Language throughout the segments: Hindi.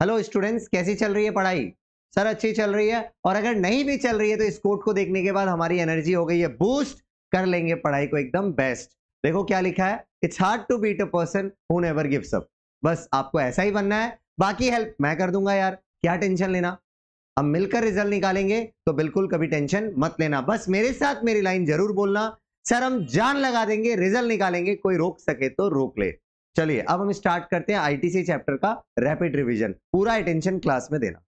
हेलो स्टूडेंट्स, कैसी चल रही है पढ़ाई? सर अच्छी चल रही है। और अगर नहीं भी चल रही है तो इस कोट को देखने के बाद हमारी एनर्जी हो गई है बूस्ट, कर लेंगे पढ़ाई को एकदम बेस्ट। देखो क्या लिखा है, it's hard to beat a person who never gives up. बस आपको ऐसा ही बनना है, बाकी हेल्प मैं कर दूंगा यार, क्या टेंशन लेना। हम मिलकर रिजल्ट निकालेंगे तो बिल्कुल कभी टेंशन मत लेना। बस मेरे साथ मेरी लाइन जरूर बोलना, सर हम जान लगा देंगे, रिजल्ट निकालेंगे, कोई रोक सके तो रोक ले। चलिए अब हम स्टार्ट करते हैं आईटीसी चैप्टर का रैपिड रिवीजन। पूरा अटेंशन क्लास में देना।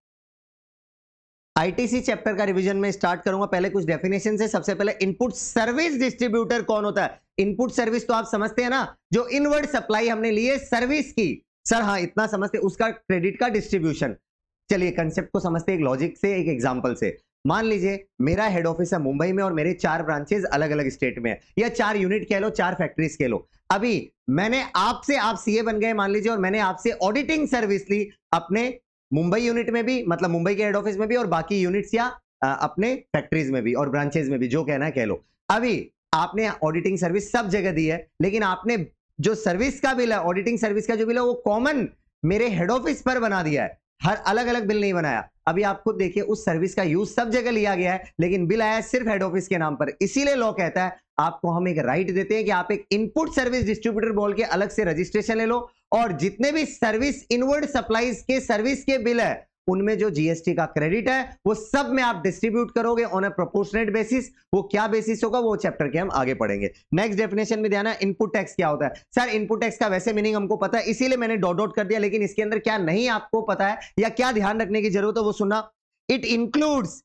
आईटीसी चैप्टर का रिवीजन में स्टार्ट करूंगा। पहले कुछ डेफिनेशन है। सबसे पहले इनपुट सर्विस डिस्ट्रीब्यूटर कौन होता है? इनपुट सर्विस तो आप समझते हैं ना, जो इनवर्ड सप्लाई हमने ली है सर्विस की। सर हाँ इतना समझते, उसका क्रेडिट का डिस्ट्रीब्यूशन। चलिए कंसेप्ट को समझते एक लॉजिक से, एक एग्जांपल से। मान लीजिए मेरा हेड ऑफिस है मुंबई में और मेरे 4 ब्रांचेस अलग अलग स्टेट में है, या 4 यूनिट कह लो, 4 फैक्ट्रीज कह लो। अभी मैंने आपसे, आप सीए बन गए मान लीजिए, और मैंने आपसे ऑडिटिंग सर्विस ली अपने मुंबई यूनिट में भी, मतलब मुंबई के हेड ऑफिस में भी, और बाकी यूनिट्स या अपने फैक्ट्रीज में भी और ब्रांचेज में भी, जो कहना है कह लो। अभी आपने ऑडिटिंग सर्विस सब जगह दी है, लेकिन आपने जो सर्विस का बिल है, ऑडिटिंग सर्विस का जो बिल है, वो कॉमन मेरे हेड ऑफिस पर बना दिया है, हर अलग अलग बिल नहीं बनाया। अभी आप खुद देखिए, उस सर्विस का यूज सब जगह लिया गया है, लेकिन बिल आया सिर्फ हेड ऑफिस के नाम पर। इसीलिए लॉ कहता है आपको हम एक राइट देते हैं कि आप एक इनपुट सर्विस डिस्ट्रीब्यूटर बोल के अलग से रजिस्ट्रेशन ले लो, और जितने भी सर्विस इनवर्ड सप्लाईज के सर्विस के बिल है उनमें जो जीएसटी का क्रेडिट है वो सब में आप डिस्ट्रीब्यूट करोगे ऑन अ प्रोपोर्शनेट बेसिस। वो क्या बेसिस होगा वो चैप्टर के हम आगे पढ़ेंगे। नेक्स्ट डेफिनेशन में ध्यान है, इनपुट टैक्स क्या होता है? सर इनपुट टैक्स का वैसे मीनिंग हमको पता है, इसीलिए मैंने डॉट डॉट कर दिया, लेकिन इसके अंदर क्या नहीं आपको पता है या क्या ध्यान रखने की जरूरत है वो सुनना। It includes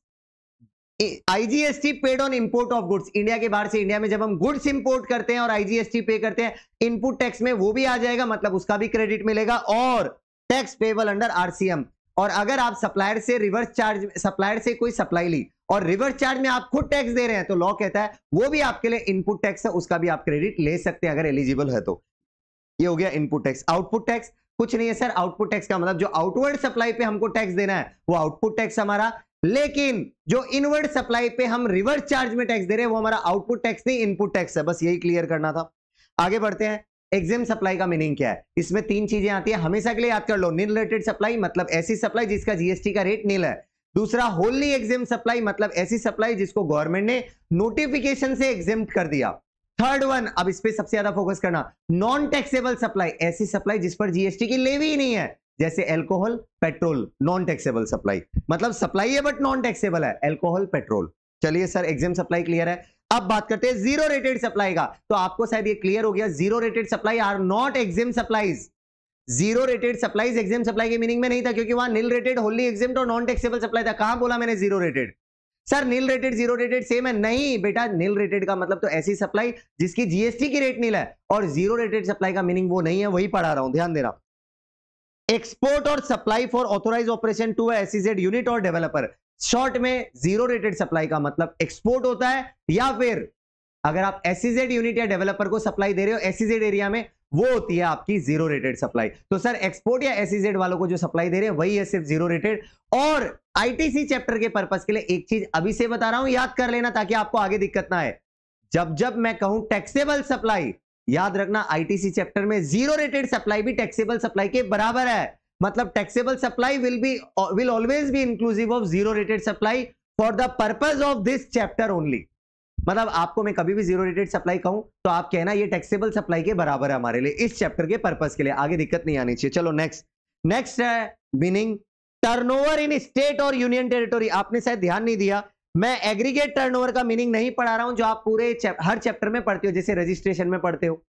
IGST paid on import of goods. India के बाहर से इंडिया में जब हम गुड्स इंपोर्ट करते हैं और आईजीएसटी पे करते हैं, इनपुट टैक्स में वो भी आ जाएगा, मतलब उसका भी क्रेडिट मिलेगा, और टैक्स पेबल अंडर आरसीएम। और अगर आप सप्लायर से रिवर्स चार्ज, सप्लायर से कोई सप्लाई ली और रिवर्स चार्ज में आप खुद टैक्स दे रहे हैं, तो लॉ कहता है वो भी आपके लिए इनपुट टैक्स है, उसका भी आप क्रेडिट ले सकते हैं अगर एलिजिबल है तो। ये हो गया इनपुट टैक्स। आउटपुट टैक्स कुछ नहीं है सर, आउटपुट टैक्स का मतलब जो आउटवर्ड सप्लाई पे हमको टैक्स देना है वो आउटपुट टैक्स हमारा, लेकिन जो इनवर्ड सप्लाई पे हम रिवर्स चार्ज में टैक्स दे रहे हैं वो हमारा आउटपुट टैक्स नहीं, इनपुट टैक्स है। बस यही क्लियर करना था। आगे बढ़ते हैं। एग्जेम सप्लाई का मीनिंग क्या है? इसमें 3 चीजें आती है, हमेशा के लिए याद कर लो। नील रेटेड सप्लाई मतलब ऐसी सप्लाई जिसका जीएसटी का रेट नील है। दूसरा होली एग्जेम सप्लाई मतलब ऐसी सप्लाई जिसको गवर्नमेंट ने नोटिफिकेशन से एग्जेम्प्ट कर दिया। थर्ड वन, अब इस पे सबसे ज्यादा फोकस करना, नॉन टैक्सेबल सप्लाई, ऐसी सप्लाई जिस पर जीएसटी की लेवी ही नहीं है, जैसे alcohol, petrol, non taxable supply. मतलब सप्लाई है बट नॉन टैक्सेबल है, अल्कोहल, पेट्रोल। चलिए सर एग्जेम सप्लाई क्लियर है। अब बात करते हैं जीरो रेटेड सप्लाई का। तो आपको शायद ये क्लियर हो गया, zero rated supply are not exempt supplies. Zero rated supplies exempt supply के मीनिंग में नहीं था, क्योंकि वहां नील रेटेड, होली एग्जेम्प्ट और नॉन टैक्सेबल सप्लाई था। कहां बोला मैंने zero rated? Sir nil rated zero rated same है? नहीं बेटा, नील रेटेड का मतलब तो ऐसी सप्लाई जिसकी जीएसटी की रेट नील है, और जीरो रेटेड सप्लाई का मीनिंग वो नहीं है, वही पढ़ा रहा हूं, ध्यान देना। एक्सपोर्ट और supply for authorise operation to SEZ unit और डेवलपर। शॉर्ट में जीरो रेटेड सप्लाई का मतलब एक्सपोर्ट होता है, या फिर अगर आप एसईजेड यूनिट या डेवलपर को सप्लाई दे रहे हो एसईजेड एरिया में, वो होती है आपकी जीरो रेटेड सप्लाई। तो सर एक्सपोर्ट या एसईजेड वालों को जो सप्लाई दे रहे हैं वही है सिर्फ जीरो रेटेड। और आईटीसी चैप्टर के पर्पस के लिए एक चीज अभी से बता रहा हूं, याद कर लेना ताकि आपको आगे दिक्कत ना आए। जब जब मैं कहूं टैक्सेबल सप्लाई, याद रखना आईटीसी चैप्टर में जीरो रेटेड सप्लाई भी टैक्सेबल सप्लाई के बराबर है। मतलब taxable supply will always be inclusive of zero rated supply for the purpose of this chapter only. मतलब आपको मैं कभी भी जीरो रेटेड सप्लाई कहूं तो आप कहना ये टैक्सेबल सप्लाई के बराबर है हमारे लिए, इस चैप्टर के पर्पस के लिए, आगे दिक्कत नहीं आनी चाहिए। चलो नेक्स्ट है मीनिंग टर्नओवर इन स्टेट और यूनियन टेरिटोरी। आपने शायद ध्यान नहीं दिया, मैं एग्रीगेट टर्नओवर का मीनिंग नहीं पढ़ा रहा हूं जो आप पूरे हर चैप्टर में पढ़ते हो, जैसे रजिस्ट्रेशन में पढ़ते हो।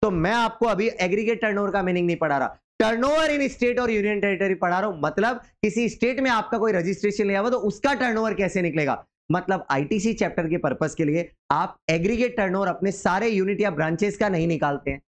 तो मैं आपको अभी एग्रीगेट टर्नओवर का मीनिंग नहीं पढ़ा रहा, टर्नओवर इन स्टेट और यूनियन टेरिटरी पढ़ा रहा हूं। मतलब किसी स्टेट में आपका कोई रजिस्ट्रेशन लिया हुआ तो उसका टर्नओवर कैसे निकलेगा। मतलब आईटीसी चैप्टर के पर्पस के लिए आप एग्रीगेट टर्नओवर अपने सारे यूनिट या ब्रांचेस का नहीं निकालते हैं,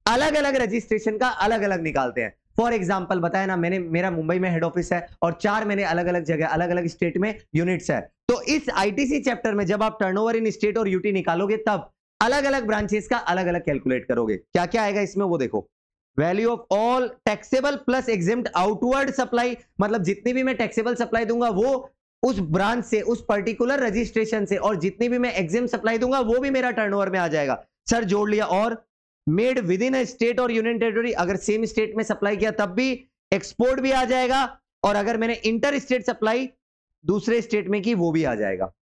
अलग अलग रजिस्ट्रेशन का अलग अलग निकालते हैं। फॉर एग्जांपल बताया ना, मेरा मुंबई में हेड ऑफिस है और 4 मैंने अलग अलग जगह अलग अलग स्टेट में यूनिट्स है। तो इस आईटीसी चैप्टर में जब आप टर्नओवर इन स्टेट और यूटी निकालोगे तब अलग अलग ब्रांचेस का अलग अलग कैलकुलेट करोगे। क्या क्या आएगा इसमें वो देखो, value of all taxable plus exempt outward supply. मतलब जितनी भी मैं टैक्सेबल सप्लाई दूंगा वो उस ब्रांच से, उस पर्टिकुलर रजिस्ट्रेशन से, और जितनी भी मैं एग्जेम्प्ट सप्लाई दूंगा वो भी मेरा टर्नओवर में आ जाएगा। सर जोड़ लिया। और made with in a state और यूनियन टेरिटरी, अगर सेम स्टेट में सप्लाई किया तब भी, एक्सपोर्ट भी आ जाएगा, और अगर मैंने इंटर स्टेट सप्लाई दूसरे स्टेट में की वो भी आ जाएगा।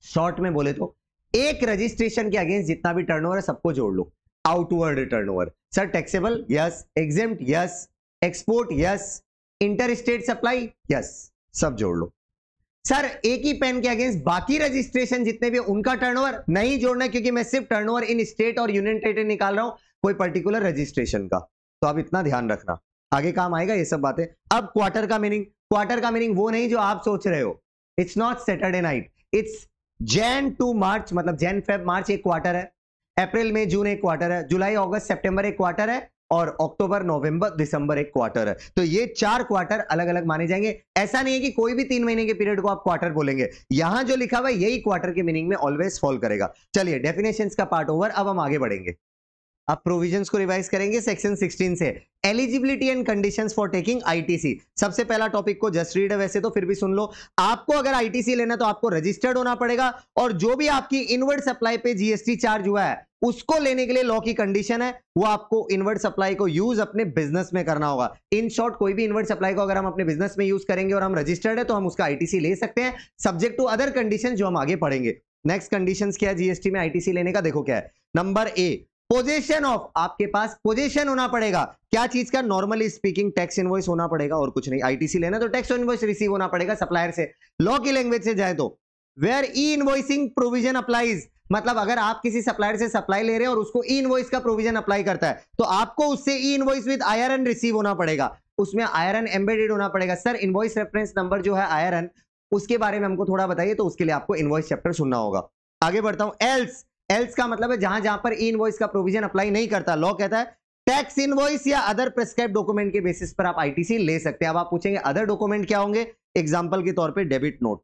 शॉर्ट में बोले तो एक रजिस्ट्रेशन के अगेंस्ट जितना भी टर्नओवर है सबको जोड़ लो। Outward turnover, sir taxable yes, exempt yes, export yes, inter state supply yes, सब जोड़ लो। सर एक ही पेन के अगेंस्ट बाकी रजिस्ट्रेशन जितने भी उनका टर्नओवर नहीं जोड़ना, क्योंकि मैं सिर्फ टर्नओवर इन स्टेट और यूनियन टेरिटरी निकाल रहा हूं, कोई पर्टिकुलर रजिस्ट्रेशन का। तो आप इतना ध्यान रखना, आगे काम आएगा ये सब बातें। अब क्वार्टर का मीनिंग, क्वार्टर का मीनिंग वो नहीं जो आप सोच रहे हो। It's not Saturday night, it's Jan to March, मतलब जैन फेब मार्च एक क्वार्टर है, अप्रैल मई जून एक क्वार्टर है, जुलाई अगस्त सितंबर एक क्वार्टर है, और अक्टूबर नवंबर दिसंबर एक क्वार्टर है। तो ये 4 क्वार्टर अलग अलग माने जाएंगे। ऐसा नहीं है कि कोई भी 3 महीने के पीरियड को आप क्वार्टर बोलेंगे, यहां जो लिखा हुआ है यही क्वार्टर के मीनिंग में ऑलवेज फॉल करेगा। चलिए डेफिनेशंस का पार्ट ओवर, अब हम आगे बढ़ेंगे। अब प्रोविजंस को रिवाइज करेंगे सेक्शन 16 से। Eligibility and conditions for taking ITC. सबसे पहला टॉपिक को जस्ट रीड है वैसे तो, फिर भी सुन लो। आपको अगर आईटीसी लेना तो आपको रजिस्टर्ड होना पड़ेगा, और जो भी आपकी इनवर्ड सप्लाई पे जीएसटी चार्ज हुआ है उसको लेने के लिए लॉ की कंडीशन है वो आपको इनवर्ड सप्लाई को यूज अपने बिजनेस में करना होगा। इन शॉर्ट कोई भी इनवर्ड सप्लाई को अगर हम अपने बिजनेस में यूज करेंगे और हम रजिस्टर्ड है तो हम उसका आईटीसी ले सकते हैं, सब्जेक्ट टू अदर कंडीशन जो हम आगे पढ़ेंगे। नेक्स्ट कंडीशंस क्या है जीएसटी में आईटीसी लेने का, देखो क्या है। नंबर ए, पोजीशन ऑफ, आपके पास पोजीशन होना पड़ेगा। क्या चीज का? नॉर्मली स्पीकिंग टैक्स इनवॉइस होना पड़ेगा और कुछ नहीं। आईटीसी लेना तो टैक्स इनवॉइस रिसीव होना पड़ेगा सप्लायर से। लॉ की लैंग्वेज से जाए तो where e invoicing provision applies, मतलब अगर आप किसी सप्लायर से सप्लाई ले रहे हैं और उसको ई इनवॉइस का प्रोविजन अप्लाई करता है तो आपको उससे ई इनवॉइस विद आईआरएन रिसीव होना पड़ेगा, उसमें आईआरएन एम्बेडेड होना पड़ेगा। सर इनवॉइस रेफरेंस नंबर जो है आईआरएन, उसके बारे में हमको थोड़ा बताइए, तो उसके लिए आपको इनवॉइस चैप्टर सुनना होगा। आगे बढ़ता हूं। एल्स, एल्स का मतलब है जहां जहां पर ई इनवॉइस का प्रोविजन अप्लाई नहीं करता। लॉ कहता है टैक्स इनवॉइस या अदर प्रिस्क्राइब्ड डॉक्यूमेंट के बेसिस पर आप आईटीसी ले सकते हैं। अब आप पूछेंगे अदर डॉक्यूमेंट क्या होंगे? एग्जांपल के तौर पे डेबिट नोट।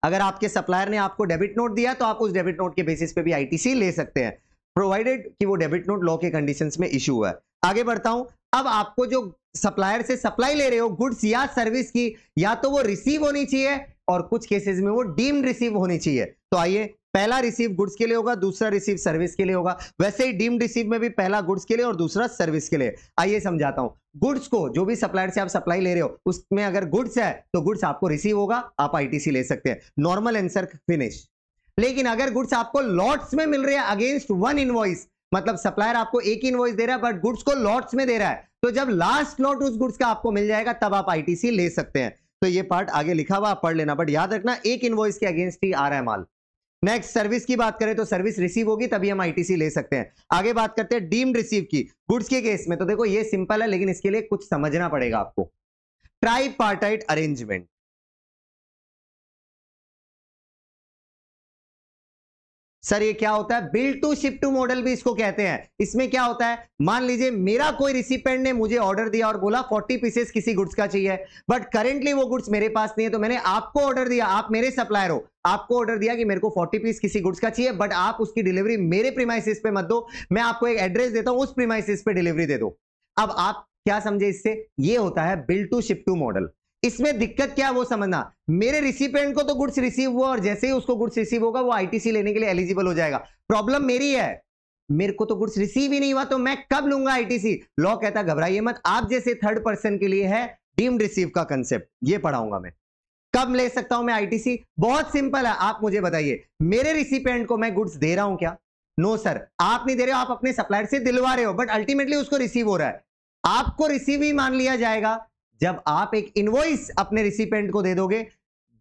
अगर आपके सप्लायर ने आपको डेबिट नोट दिया तो आप उस डेबिट नोट के बेसिस पे भी आईटीसी ले सकते हैं, प्रोवाइडेड कि वो डेबिट नोट लॉ के कंडीशंस में इशू हुआ है। आगे बढ़ता हूं। अब आपको जो सप्लायर से सप्लाई ले रहे हो गुड्स या सर्विस की, या तो वो रिसीव होनी चाहिए और कुछ केसेस में वो डीम्ड रिसीव होनी चाहिए। तो आइए, पहला रिसीव गुड्स के लिए होगा, दूसरा रिसीव सर्विस के लिए होगा। वैसे ही डीम्ड रिसीव में भी पहला गुड्स के लिए और दूसरा सर्विस के लिए। आइए समझाता हूं। गुड्स को, जो भी सप्लायर से आप सप्लाई ले रहे हो उसमें अगर गुड्स है तो गुड्स आपको रिसीव होगा, आप आईटीसी ले सकते हैं। Normal answer finish. लेकिन अगर गुड्स आपको लॉट्स में मिल रहे हैं अगेंस्ट वन इनवॉइस, मतलब सप्लायर आपको एक इनवॉइस दे रहा है बट गुड्स को लॉट्स में दे रहा है, तो जब लास्ट लॉट उस गुड्स का आपको मिल जाएगा तब आप आईटीसी ले सकते हैं। तो ये पार्ट आगे लिखा हुआ आप पढ़ लेना, बट याद रखना एक इनवॉइस के अगेंस्ट ही आ रहा है माल। नेक्स्ट, सर्विस की बात करें तो सर्विस रिसीव होगी तभी हम आईटीसी ले सकते हैं। आगे बात करते हैं डीम्ड रिसीव की, गुड्स के केस में। तो देखो ये सिंपल है लेकिन इसके लिए कुछ समझना पड़ेगा आपको। ट्राइपार्टाइट अरेंजमेंट, सर ये क्या होता है? Bill to ship to model भी इसको कहते हैं। इसमें क्या होता है, मान लीजिए मेरा कोई रिसिपेंट ने मुझे ऑर्डर दिया और बोला 40 पीसेस किसी गुड्स का चाहिए, बट करेंटली वो गुड्स मेरे पास नहीं है, तो मैंने आपको ऑर्डर दिया, आप मेरे सप्लायर हो, आपको ऑर्डर दिया कि मेरे को 40 पीस किसी गुड्स का चाहिए, बट आप उसकी डिलीवरी मेरे प्रीमाइसिस पे मत दो, मैं आपको एक एड्रेस देता हूं, उस प्रीमाइसिस पे डिलीवरी दे दो। अब आप क्या समझे इससे? ये होता है bill to ship to model. इसमें दिक्कत क्या है वो समझना। मेरे रिसिपेंट को तो गुड्स रिसीव हुआ और जैसे ही उसको गुड्स रिसीव होगा वो आईटीसी लेने के लिए एलिजिबल हो जाएगा। प्रॉब्लम मेरी है, मेरे को तो गुड्स रिसीव ही नहीं हुआ, तो मैं कब लूंगा आईटीसी? लॉ कहता है घबराइए मत, आप जैसे थर्ड पर्सन के लिए है डीम्ड रिसीव का कंसेप्ट, ये पढ़ाऊंगा मैं। कब ले सकता हूं मैं आईटीसी? बहुत सिंपल है, आप मुझे बताइए मेरे रिसिपेंट को मैं गुड्स दे रहा हूं क्या? नो सर, आप नहीं दे रहे हो, आप अपने सप्लायर से दिलवा रहे हो, बट अल्टीमेटली उसको रिसीव हो रहा है। आपको रिसीव ही मान लिया जाएगा जब आप एक इनवॉइस अपने रिसिपेंट को दे दोगे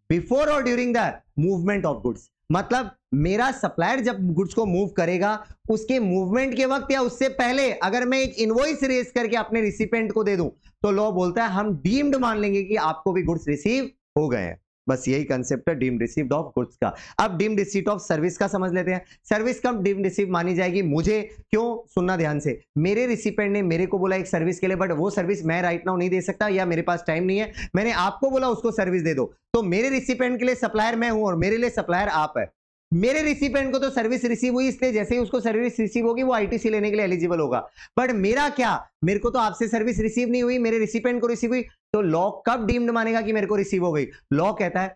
बिफोर और during the movement of goods. मतलब मेरा सप्लायर जब गुड्स को मूव करेगा उसके मूवमेंट के वक्त या उससे पहले अगर मैं एक इनवॉइस रेज करके अपने रिसिपेंट को दे दूं तो लॉ बोलता है हम डीम्ड मान लेंगे कि आपको भी गुड्स रिसीव हो गए हैं। बस यही कंसेप्ट है डीम्ड रिसीव्ड ऑफ गुड्स का। अब डीम्ड रिसीट ऑफ सर्विस का समझ लेते हैं। सर्विस कब डीम्ड रिसीव मानी जाएगी? मुझे क्यों, सुनना ध्यान से। मेरे रिसिपेंट ने मेरे को बोला एक सर्विस के लिए, बट वो सर्विस मैं राइट नाउ नहीं दे सकता या मेरे पास टाइम नहीं है, मैंने आपको बोला उसको सर्विस दे दो, तो मेरे रिसिपेंट के लिए सप्लायर मैं हूं और मेरे लिए सप्लायर आप है। मेरे रिसिपेंट को तो सर्विस रिसीव हुई, इसलिए जैसे ही उसको सर्विस रिसीव होगी वो आईटीसी लेने के लिए एलिजिबल होगा। बट मेरा क्या, मेरे को तो आपसे सर्विस रिसीव नहीं हुई, मेरे रिसिपेंट को रिसीव हुई, तो लॉ कब डीम्ड मानेगा कि मेरे को रिसीव हो गई? लॉ कहता है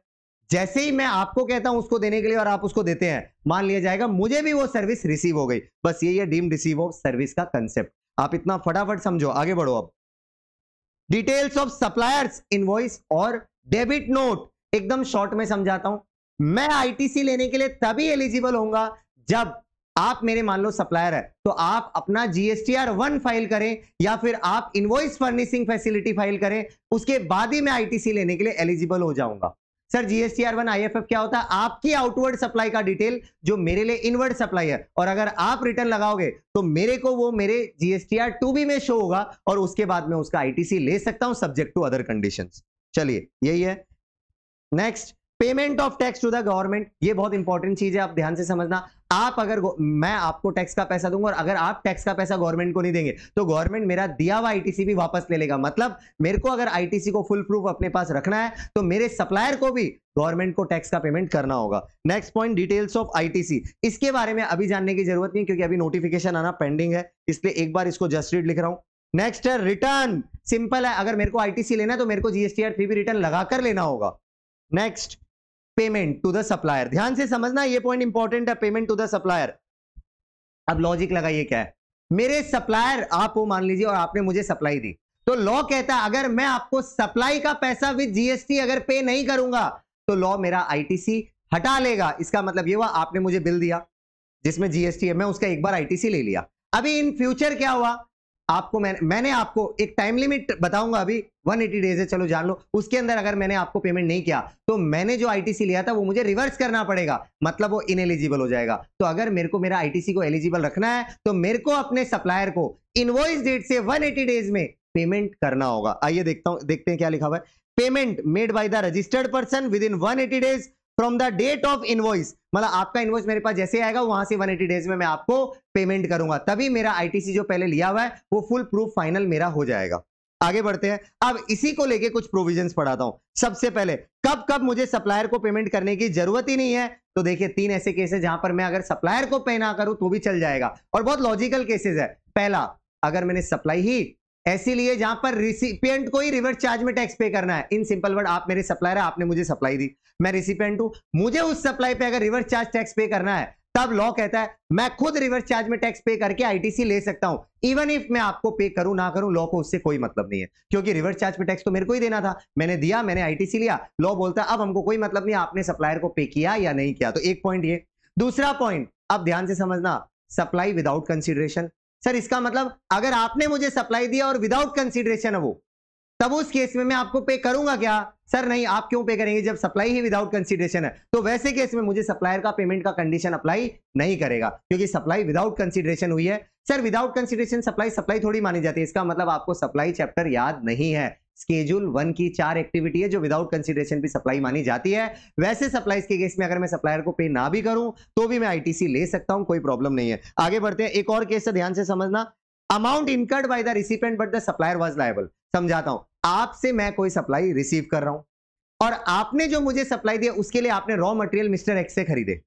जैसे ही मैं आपको कहता हूं उसको देने के लिए और आप उसको देते हैं, मान लिया जाएगा मुझे भी वो सर्विस रिसीव हो गई। बस यही है डीम्ड रिसीव ऑफ सर्विस का कंसेप्ट। आप इतना फटाफट समझो, आगे बढ़ो। अब डिटेल्स ऑफ सप्लायर्स इनवॉइस और डेबिट नोट। एकदम शॉर्ट में समझाता हूं, मैं आईटीसी लेने के लिए तभी एलिजिबल होऊंगा जब आप मेरे मान लो सप्लायर है, तो आप अपना जीएसटीआर 1 फाइल करें या फिर आप इनवॉइस फर्निशिंग फैसिलिटी फाइल करें, उसके बाद ही मैं आईटीसी लेने के लिए एलिजिबल हो जाऊंगा। सर जीएसटीआर 1 आईएफएफ क्या होता है? आपकी आउटवर्ड सप्लाई का डिटेल जो मेरे लिए इनवर्ड सप्लाई है, और अगर आप रिटर्न लगाओगे तो मेरे को वो मेरे जीएसटीआर 2B में शो होगा और उसके बाद मैं उसका आईटीसी ले सकता हूं सब्जेक्ट टू अदर कंडीशंस। चलिए यही है। Next, payment of tax to the government. ये बहुत इंपॉर्टेंट चीज है, आप ध्यान से समझना। आप अगर मैं आपको टैक्स का पैसा दूंगा और अगर आप टैक्स का पैसा गवर्नमेंट को नहीं देंगे तो गवर्नमेंट मेरा दिया हुआ आईटीसी भी वापस ले लेगा। मतलब मेरे को अगर आईटीसी को फुल प्रूफ अपने पास रखना है तो मेरे सप्लायर को भी गवर्नमेंट को टैक्स का पेमेंट करना होगा। Next point, details of ITC. इसके बारे में अभी जानने की जरूरत नहीं क्योंकि अभी नोटिफिकेशन आना पेंडिंग है, इसलिए एक बार इसको जस्ट रीड लिख रहा हूं। नेक्स्ट है रिटर्न। सिंपल है, अगर मेरे को आईटीसी लेना है तो मेरे को जीएसटीआर 3B रिटर्न लगाकर लेना होगा। Next, payment to the supplier. ध्यान से समझना, ये पॉइंट इंपॉर्टेंट है, पेमेंट टू द सप्लायर। अब लॉजिक लगाइए क्या है, मेरे सप्लायर आप वो मान लीजिए और आपने मुझे सप्लाई दी, तो लॉ कहता है अगर मैं आपको सप्लाई का पैसा विद जीएसटी अगर पे नहीं करूंगा तो लॉ मेरा आईटीसी हटा लेगा। इसका मतलब ये हुआ आपने मुझे बिल दिया जिसमें जीएसटी है, मैं उसका एक बार आईटीसी ले लिया। अभी इन फ्यूचर क्या हुआ, आपको मैंने आपको एक टाइम लिमिट बताऊंगा, अभी 180 डेज है, चलो जान लो। उसके अंदर अगर मैंने आपको पेमेंट नहीं किया तो मैंने जो आईटीसी लिया था वो मुझे रिवर्स करना पड़ेगा, मतलब वो इनएलिजिबल हो जाएगा। तो अगर मेरे को मेरा आईटीसी को एलिजिबल रखना है तो मेरे को अपने सप्लायर को इनवॉइस डेट से 180 डेज में पेमेंट करना होगा। आइए देखते हैं क्या लिखा हुआ है। Payment made by the registered person within 180 days from the date of invoice. मतलब आपका इनवॉइस मेरे पास जैसे आएगा वहां से 180 डेज में मैं आपको पेमेंट करूंगा, तभी मेरा आईटीसी जो पहले लिया हुआ है वो फुल प्रूफ फाइनल मेरा हो जाएगा। आगे बढ़ते हैं, अब इसी को लेके कुछ प्रोविजंस पढ़ाता हूं। सबसे पहले कब कब मुझे सप्लायर को पेमेंट करने की जरूरत ही नहीं है, तो देखिए 3 ऐसे केसेस जहां पर मैं अगर सप्लायर को पे ना करूं तो भी चल जाएगा, और बहुत लॉजिकल केसेस है। पहला, अगर मैंने सप्लाई ही ऐसी लिए जहां पर रिसिपिएंट को ही रिवर्स चार्ज में टैक्स पे करना है। इन सिंपल वर्ड, आप मेरे सप्लायर है, आपने मुझे सप्लाई दी, मैं रिसिपिएंट हूं, मुझे उस सप्लाई पे अगर रिवर्स चार्ज टैक्स पे करना है तब लॉ कहता है मैं खुद रिवर्स चार्ज में टैक्स पे करके आईटीसी ले सकता हूं। इवन इफ मैं आपको पे करूं ना करूं, लॉ को उससे कोई मतलब नहीं है, क्योंकि रिवर्स चार्ज पे टैक्स तो मेरे को ही देना था, मैंने दिया, मैंने आईटीसी लिया। लॉ बोलता है अब हमको कोई मतलब नहीं आपने सप्लायर को पे किया या नहीं किया। तो एक पॉइंट ये। दूसरा पॉइंट, अब ध्यान से समझना, सप्लाई विदाउट कंसिडरेशन। सर इसका मतलब अगर आपने मुझे सप्लाई दिया और विदाउट कंसीडरेशन है वो, तब उस केस में मैं आपको पे करूंगा क्या? सर नहीं, आप क्यों पे करेंगे जब सप्लाई ही विदाउट कंसीडरेशन है? तो वैसे केस में मुझे सप्लायर का पेमेंट का कंडीशन अप्लाई नहीं करेगा क्योंकि सप्लाई विदाउट कंसीडरेशन हुई है। सर विदाउट कंसीडरेशन सप्लाई थोड़ी मानी जाती है, इसका मतलब आपको सप्लाई चैप्टर याद नहीं है। स्केड्यूल 1 की 4 एक्टिविटी है जो विदाउट कंसीडरेशन भी सप्लाई मानी जाती है। वैसे सप्लाईज के केस में अगर मैं सप्लायर को पे ना भी करूं तो भी मैं आईटीसी ले सकता हूं, कोई प्रॉब्लम नहीं है। आगे बढ़ते हैं, एक और केस है, ध्यान से समझना। Amount incurred by the recipient but the supplier was liable. समझाता हूं, आपसे मैं कोई सप्लाई रिसीव कर रहा हूं और आपने जो मुझे सप्लाई दिया उसके लिए आपने रॉ मटेरियल मिस्टर एक्स से खरीदे,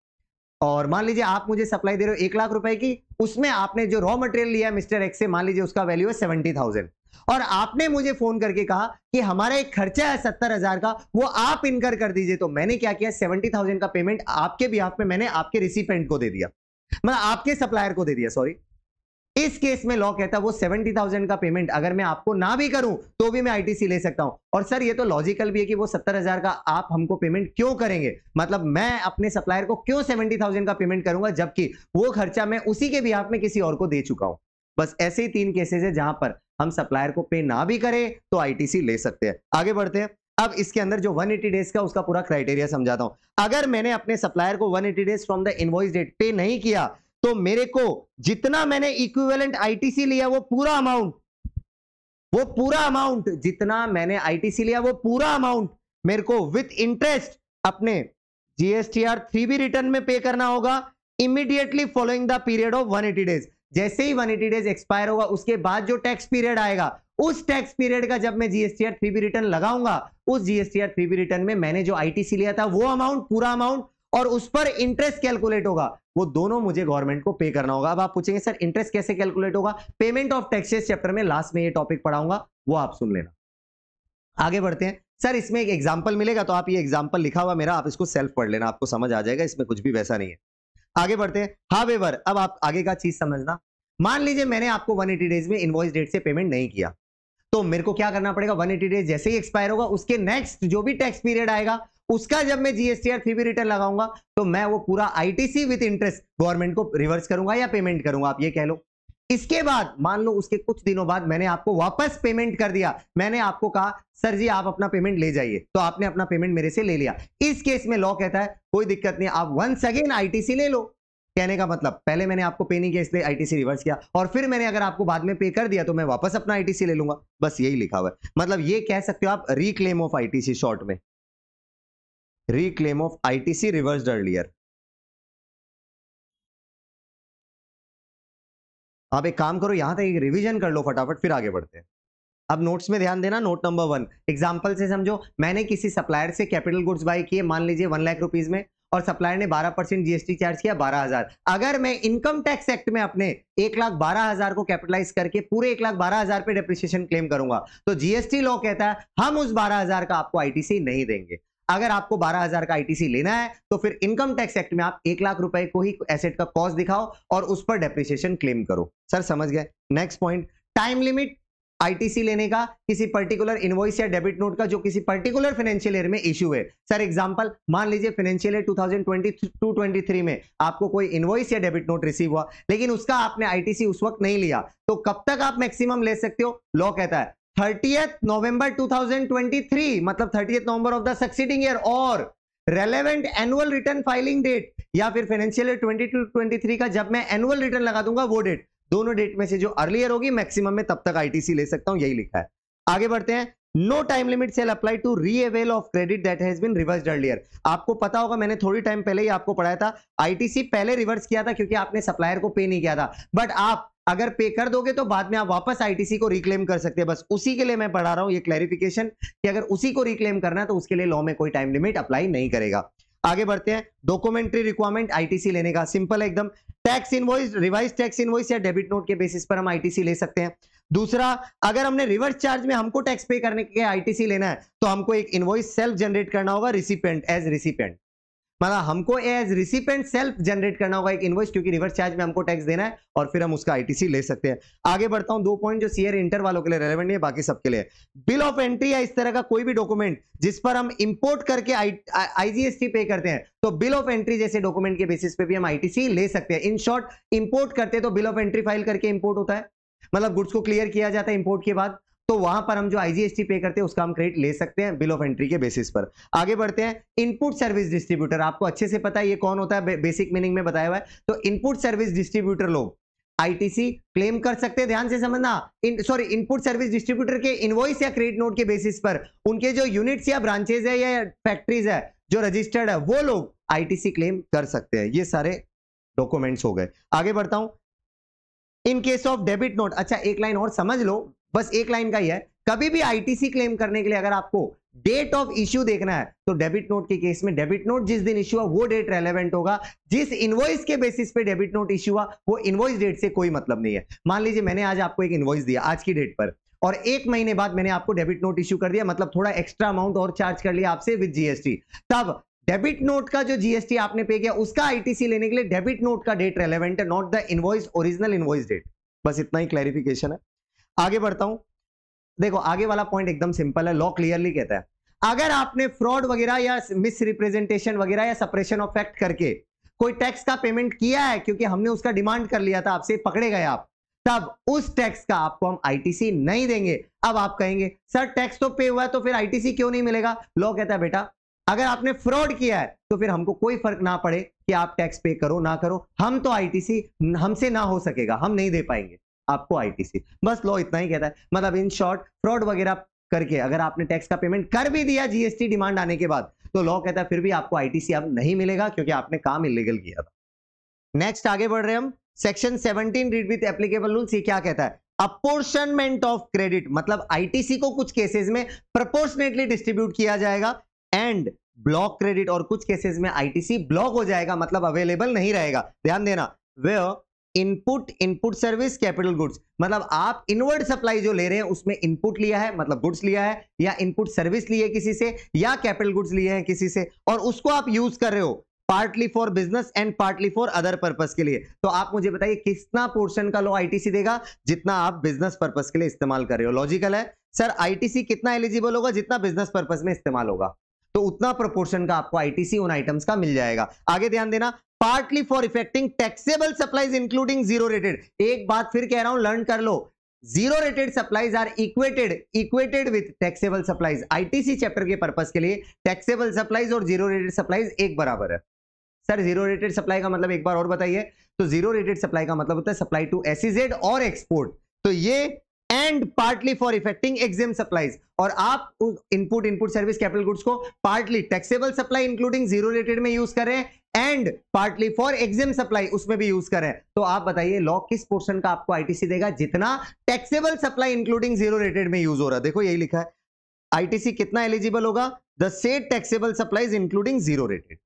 और मान लीजिए आप मुझे सप्लाई दे रहे हो 1 लाख रुपए की, उसमें आपने जो रॉ मटेरियल लिया मिस्टर एक्स से, मान लीजिए उसका वैल्यू है 70,000, और आपने मुझे फोन करके कहा कि हमारा एक खर्चा है 70,000 का, वो आप इनकर कर दीजिए। तो मैंने क्या किया, 70,000 का पेमेंट आपके बिहाफ में मैंने आपके रिसिपिएंट को दे दिया, मतलब आपके सप्लायर को दे दिया, सॉरी। इस केस में लॉ कहता है वो 70,000 का पेमेंट अगर मैं आपको ना भी करूं तो भी मैं आईटीसी ले सकता हूं। और सर ये तो लॉजिकल भी है कि वो 70,000 का आप हमको पेमेंट क्यों करेंगे, मतलब मैं अपने सप्लायर को क्यों 70,000 का पेमेंट करूंगा जबकि वो खर्चा मैं उसी के बिहाफ में किसी और को दे चुका हूं। बस ऐसे ही 3 केसेस है जहां पर हम सप्लायर को पे ना भी करें तो आईटीसी ले सकते हैं। आगे बढ़ते हैं, अब इसके अंदर जो 180 डेज का उसका पूरा क्राइटेरिया समझाता हूं। अगर मैंने अपने सप्लायर को 180 days from the invoice date पे नहीं किया तो मेरे को जितना मैंने इक्विवेलेंट आईटीसी लिया वो पूरा अमाउंट जितना मैंने आईटीसी लिया वो पूरा अमाउंट मेरे को विथ इंटरेस्ट अपने जीएसटीआर 3B रिटर्न में पे करना होगा immediately following the period of 180 days. जैसे ही 180 डेज एक्सपायर होगा उसके बाद जो टैक्स पीरियड आएगा उस टैक्स पीरियड का जब मैं जीएसटीआर 3B रिटर्न लगाऊंगा, उस जीएसटीआर 3B रिटर्न में मैंने जो आईटीसी लिया था वो अमाउंट, पूरा अमाउंट, और उस पर इंटरेस्ट कैलकुलेट होगा, वो दोनों मुझे गवर्नमेंट को पे करना होगा। अब आप पूछेंगे सर इंटरेस्ट कैसे कैलकुलेट होगा? पेमेंट ऑफ टैक्सेस चैप्टर में लास्ट में ये टॉपिक पढ़ाऊंगा, वो आप सुन लेना। आगे बढ़ते हैं, सर इसमें एक एग्जांपल मिलेगा तो आप ये एग्जांपल लिखा हुआ मेरा, आप इसको सेल्फ पढ़ लेना, आपको समझ आ जाएगा, इसमें कुछ भी वैसा नहीं है। आगे बढ़ते हैं, हावेवर अब आप आगे का चीज समझना। मान लीजिए मैंने आपको 180 डेज में इनवॉइस डेट से पेमेंट नहीं किया, तो मेरे को क्या करना पड़ेगा, 180 डेज जैसे ही एक्सपायर होगा उसके नेक्स्ट जो भी टैक्स पीरियड आएगा उसका जब मैं जीएसटीआर 3B रिटर्न लगाऊंगा तो मैं वो पूरा आईटीसी विद इंटरेस्ट गवर्नमेंट को रिवर्स करूंगा या पेमेंट करूंगा, आप ये कह लो। इसके बाद मान लो उसके कुछ दिनों बाद मैंने आपको वापस पेमेंट कर दिया, मैंने आपको कहा सर जी आप अपना पेमेंट ले जाइए, तो आपने अपना पेमेंट मेरे से ले लिया। इस केस में लॉ कहता है कोई दिक्कत नहीं, आप वंस अगेन आईटीसी ले लो। कहने का मतलब पहले मैंने आपको पे नहीं किया इसलिए आईटीसी रिवर्स किया, और फिर मैंने अगर आपको बाद में पे कर दिया तो मैं वापस अपना आईटीसी ले लूंगा, बस यही लिखा हुआ है। मतलब ये कह सकते हो आप रिक्लेम ऑफ आईटीसी, शॉर्ट में reclaim of ITC reversed earlier. आप एक काम करो, यहां तक एक रिवीजन कर लो फटाफट, फिर आगे बढ़ते हैं। अब नोट्स में ध्यान देना, नोट नंबर 1 एग्जांपल से समझो। मैंने किसी सप्लायर से कैपिटल गुड्स बाय किए, मान लीजिए 1 लाख रुपीस में, और सप्लायर ने 12% जीएसटी चार्ज किया 12,000। अगर मैं इनकम टैक्स एक्ट में अपने 1,12,000 को कैपिटलाइज करके पूरे 1,12,000 पे डेप्रिसिएशन क्लेम करूंगा तो जीएसटी लॉ कहता है हम उस 12,000 का आपको आईटीसी नहीं देंगे। अगर आपको 12,000 का आईटीसी लेना है तो फिर इनकम टैक्स एक्ट में आप 1 लाख रुपए को ही एसेट का कॉस्ट दिखाओ और उस पर डेप्रिसिएशन क्लेम करो। सर समझ गए। Next point, time limit ITC लेने का किसी पर्टिकुलर इनवॉइस या डेबिट नोट का जो किसी पर्टिकुलर फाइनेंशियल ईयर में इश्यू है। सर एग्जांपल, मान लीजिए फाइनेंशियल ईयर 2022-23 में आपको कोई इनवॉइस या डेबिट नोट रिसीव हुआ, लेकिन उसका आपने आईटीसी उस वक्त नहीं लिया, तो कब तक आप मैक्सिमम ले सकते हो? लॉ कहता है 30th नवंबर 2023, मतलब 30th November of the succeeding year, और relevant annual return filing date, या फिर फाइनेंशियल ईयर 22-23 का जब मैं एनुअल रिटर्न लगा दूंगा वो डेट, दोनों डेट में से जो अर्लियर होगी मैक्सिमम में तब तक आईटीसी ले सकता हूं, यही लिखा है। आगे बढ़ते हैं। No time limit shall apply to reavail of credit that has been reversed earlier. आपको पता होगा, मैंने थोड़ी टाइम पहले ही आपको पढ़ाया था, आईटीसी पहले रिवर्स किया था क्योंकि आपने सप्लायर को पे नहीं किया था, बट आप अगर पे कर दोगे तो बाद में आप वापस आईटीसी को रिक्लेम कर सकते हैं। बस उसी के लिए मैं पढ़ा रहा हूं ये क्लैरिफिकेशन कि अगर उसी को रिक्लेम करना है तो उसके लिए लॉ में कोई टाइम लिमिट अप्लाई नहीं करेगा। आगे बढ़ते हैं। डॉक्यूमेंट्री रिक्वायरमेंट आईटीसी लेने का सिंपल है एकदम। Tax invoice, revise tax invoice या डेबिट नोट के बेसिस पर हम आईटीसी ले सकते हैं। दूसरा, अगर हमने रिवर्स चार्ज में हमको टैक्स पे करने के आईटीसी लेना है तो हमको एक इनवॉइस सेल्फ जनरेट करना होगा, रिसिपेंट एज रिसिपेंट, मतलब हमको एज रिसिपेंट सेल्फ जनरेट करना होगा एक इनवॉइस, क्योंकि रिवर्स चार्ज में हमको टैक्स देना है, और फिर हम उसका आईटीसी ले सकते हैं। आगे बढ़ता हूं, 2 पॉइंट जो सीएर इंटर वालों के लिए रेलेवेंट नहीं है, बाकी सबके लिए। बिल ऑफ एंट्री या इस तरह का कोई भी डॉक्यूमेंट जिस पर हम इंपोर्ट करके आईजीएसटी पे करते हैं, तो बिल ऑफ एंट्री जैसे डॉक्यूमेंट के बेसिस पे भी हम आईटीसी ले सकते हैं। इन शॉर्ट, इंपोर्ट करते तो बिल ऑफ एंट्री फाइल करके इंपोर्ट होता है, मतलब गुड्स को क्लियर किया जाता है इंपोर्ट के बाद, तो वहां पर हम जो आईजीएसटी पे करते हैं उसका हम क्रेडिट ले सकते हैं बिल ऑफ एंट्री के बेसिस पर। आगे बढ़ते हैं। इनपुट सर्विस डिस्ट्रीब्यूटर, आपको अच्छे से पता है ये कौन होता है, बेसिक मीनिंग में बताया हुआ है। तो इनपुट सर्विस डिस्ट्रीब्यूटर लोग आईटीसी क्लेम कर सकते हैं, ध्यान से समझना। इनपुट सर्विस डिस्ट्रीब्यूटर के इनवॉइस या क्रेडिट नोट के बेसिस पर उनके जो यूनिट्स या ब्रांचेज है या फैक्ट्रीज है जो रजिस्टर्ड है, वो लोग आईटीसी क्लेम कर सकते हैं। ये सारे डॉक्यूमेंट्स हो गए। आगे बढ़ता हूं। In case of debit note, अच्छा एक लाइन और समझ लो, बस एक लाइन का ही है। कभी भी आईटीसी क्लेम करने के लिए अगर आपको डेट ऑफ इश्यू देखना है तो डेबिट नोट के केस में डेबिट नोट जिस दिन इश्यू हुआ वो डेट रेलेवेंट होगा। जिस इनवॉइस के बेसिस पे डेबिट नोट इश्यू हुआ वो इनवॉइस डेट से कोई मतलब नहीं है। मान लीजिए मैंने आज आपको एक इनवॉइस दिया आज की डेट पर, और 1 महीने बाद मैंने आपको डेबिट नोट इश्यू कर दिया, मतलब थोड़ा एक्स्ट्रा अमाउंट और चार्ज कर लिया आपसे विद जीएसटी, तब डेबिट नोट का जो जीएसटी आपने पे किया उसका आईटीसी लेने के लिए डेबिट नोट का डेट रेलेवेंट है, not the invoice original invoice date. बस इतना ही क्लैरिफिकेशन है। आगे बढ़ता हूं। देखो आगे वाला पॉइंट एकदम सिंपल है, लॉ क्लियरली कहता है अगर आपने फ्रॉड वगैरह या मिस रिप्रेजेंटेशन वगैरह या सप्रेशन ऑफ फैक्ट करके कोई टैक्स का पेमेंट किया है, क्योंकि हमने उसका डिमांड कर लिया था आपसे, पकड़े गए आप, तब उस टैक्स का आपको हम आईटीसी नहीं देंगे। अब आप कहेंगे सर टैक्स तो पे हुआ है तो फिर आईटीसी क्यों नहीं मिलेगा? लॉ कहता है बेटा अगर आपने फ्रॉड किया है तो फिर हमको कोई फर्क ना पड़े कि आप टैक्स पे करो ना करो, हम तो आईटीसी हमसे ना हो सकेगा, हम नहीं दे पाएंगे आपको आईटीसी। बस लॉ इतना ही कहता है। मतलब इन शॉर्ट, फ्रॉड वगैरह करके अगर आपने टैक्स का पेमेंट कर भी दिया जीएसटी डिमांड आने के बाद, तो लॉ कहता है फिर भी आपको आईटीसी अब नहीं मिलेगा क्योंकि आपने काम इलीगल किया था। नेक्स्ट आगे बढ़ रहे हैं हम। Section 17 read with applicable rules, ये क्या कहता है? अपोर्शनमेंट ऑफ क्रेडिट, मतलब आईटीसी को कुछ केसेस में प्रोपोर्शनेटली डिस्ट्रीब्यूट किया जाएगा, एंड ब्लॉक क्रेडिट, और कुछ केसेस में आईटीसी ब्लॉक हो जाएगा, मतलब अवेलेबल नहीं रहेगा। ध्यान देना। Where input service capital goods, मतलब आप इनवर्ड सप्लाई जो ले रहे हैं उसमें इनपुट लिया है, मतलब गुड्स लिया है, या इनपुट सर्विस ली है किसी से, या कैपिटल गुड्स लिए हैं किसी से, और उसको आप यूज कर रहे हो partly for business and partly for other purpose के लिए। तो आप मुझे बताइए कितना पोर्शन का लॉ आईटीसी देगा? जितना आप बिजनेस पर्पस के लिए इस्तेमाल कर रहे हो। लॉजिकल है, सर आईटीसी कितना एलिजिबल होगा? जितना बिजनेस पर्पस में इस्तेमाल होगा, तो उतना प्रोपोर्शन का आपको आईटीसी उन आइटम्स का मिल जाएगा। आगे ध्यान देना, partly for effecting taxable supplies including zero rated. एक बात फिर कह रहा हूं, लर्न कर लो, zero rated supplies are equated with taxable supplies. ITC chapter के पर्पस के लिए टैक्सेबल सप्लाईज और जीरो रेटेड सप्लाईज एक बराबर है। सर जीरो रेटेड सप्लाई का मतलब एक बार और बताइए। तो जीरो रेटेड सप्लाई का मतलब होता है सप्लाई टू एसईजेड और एक्सपोर्ट, तो ये and partly for affecting exempt supplies. और आप इनपुट सर्विस कैपिटल गुड्स को partly taxable supply including zero rated में यूज कर रहे हैं and partly for exempt supply उसमें भी यूज कर रहे हैं। तो आप बताइए लॉ किस पोर्शन का आपको आईटीसी देगा? जितना taxable supply including zero rated में यूज हो रहा है। देखो यही लिखा है, आईटीसी कितना एलिजिबल होगा? The said taxable supplies including zero rated.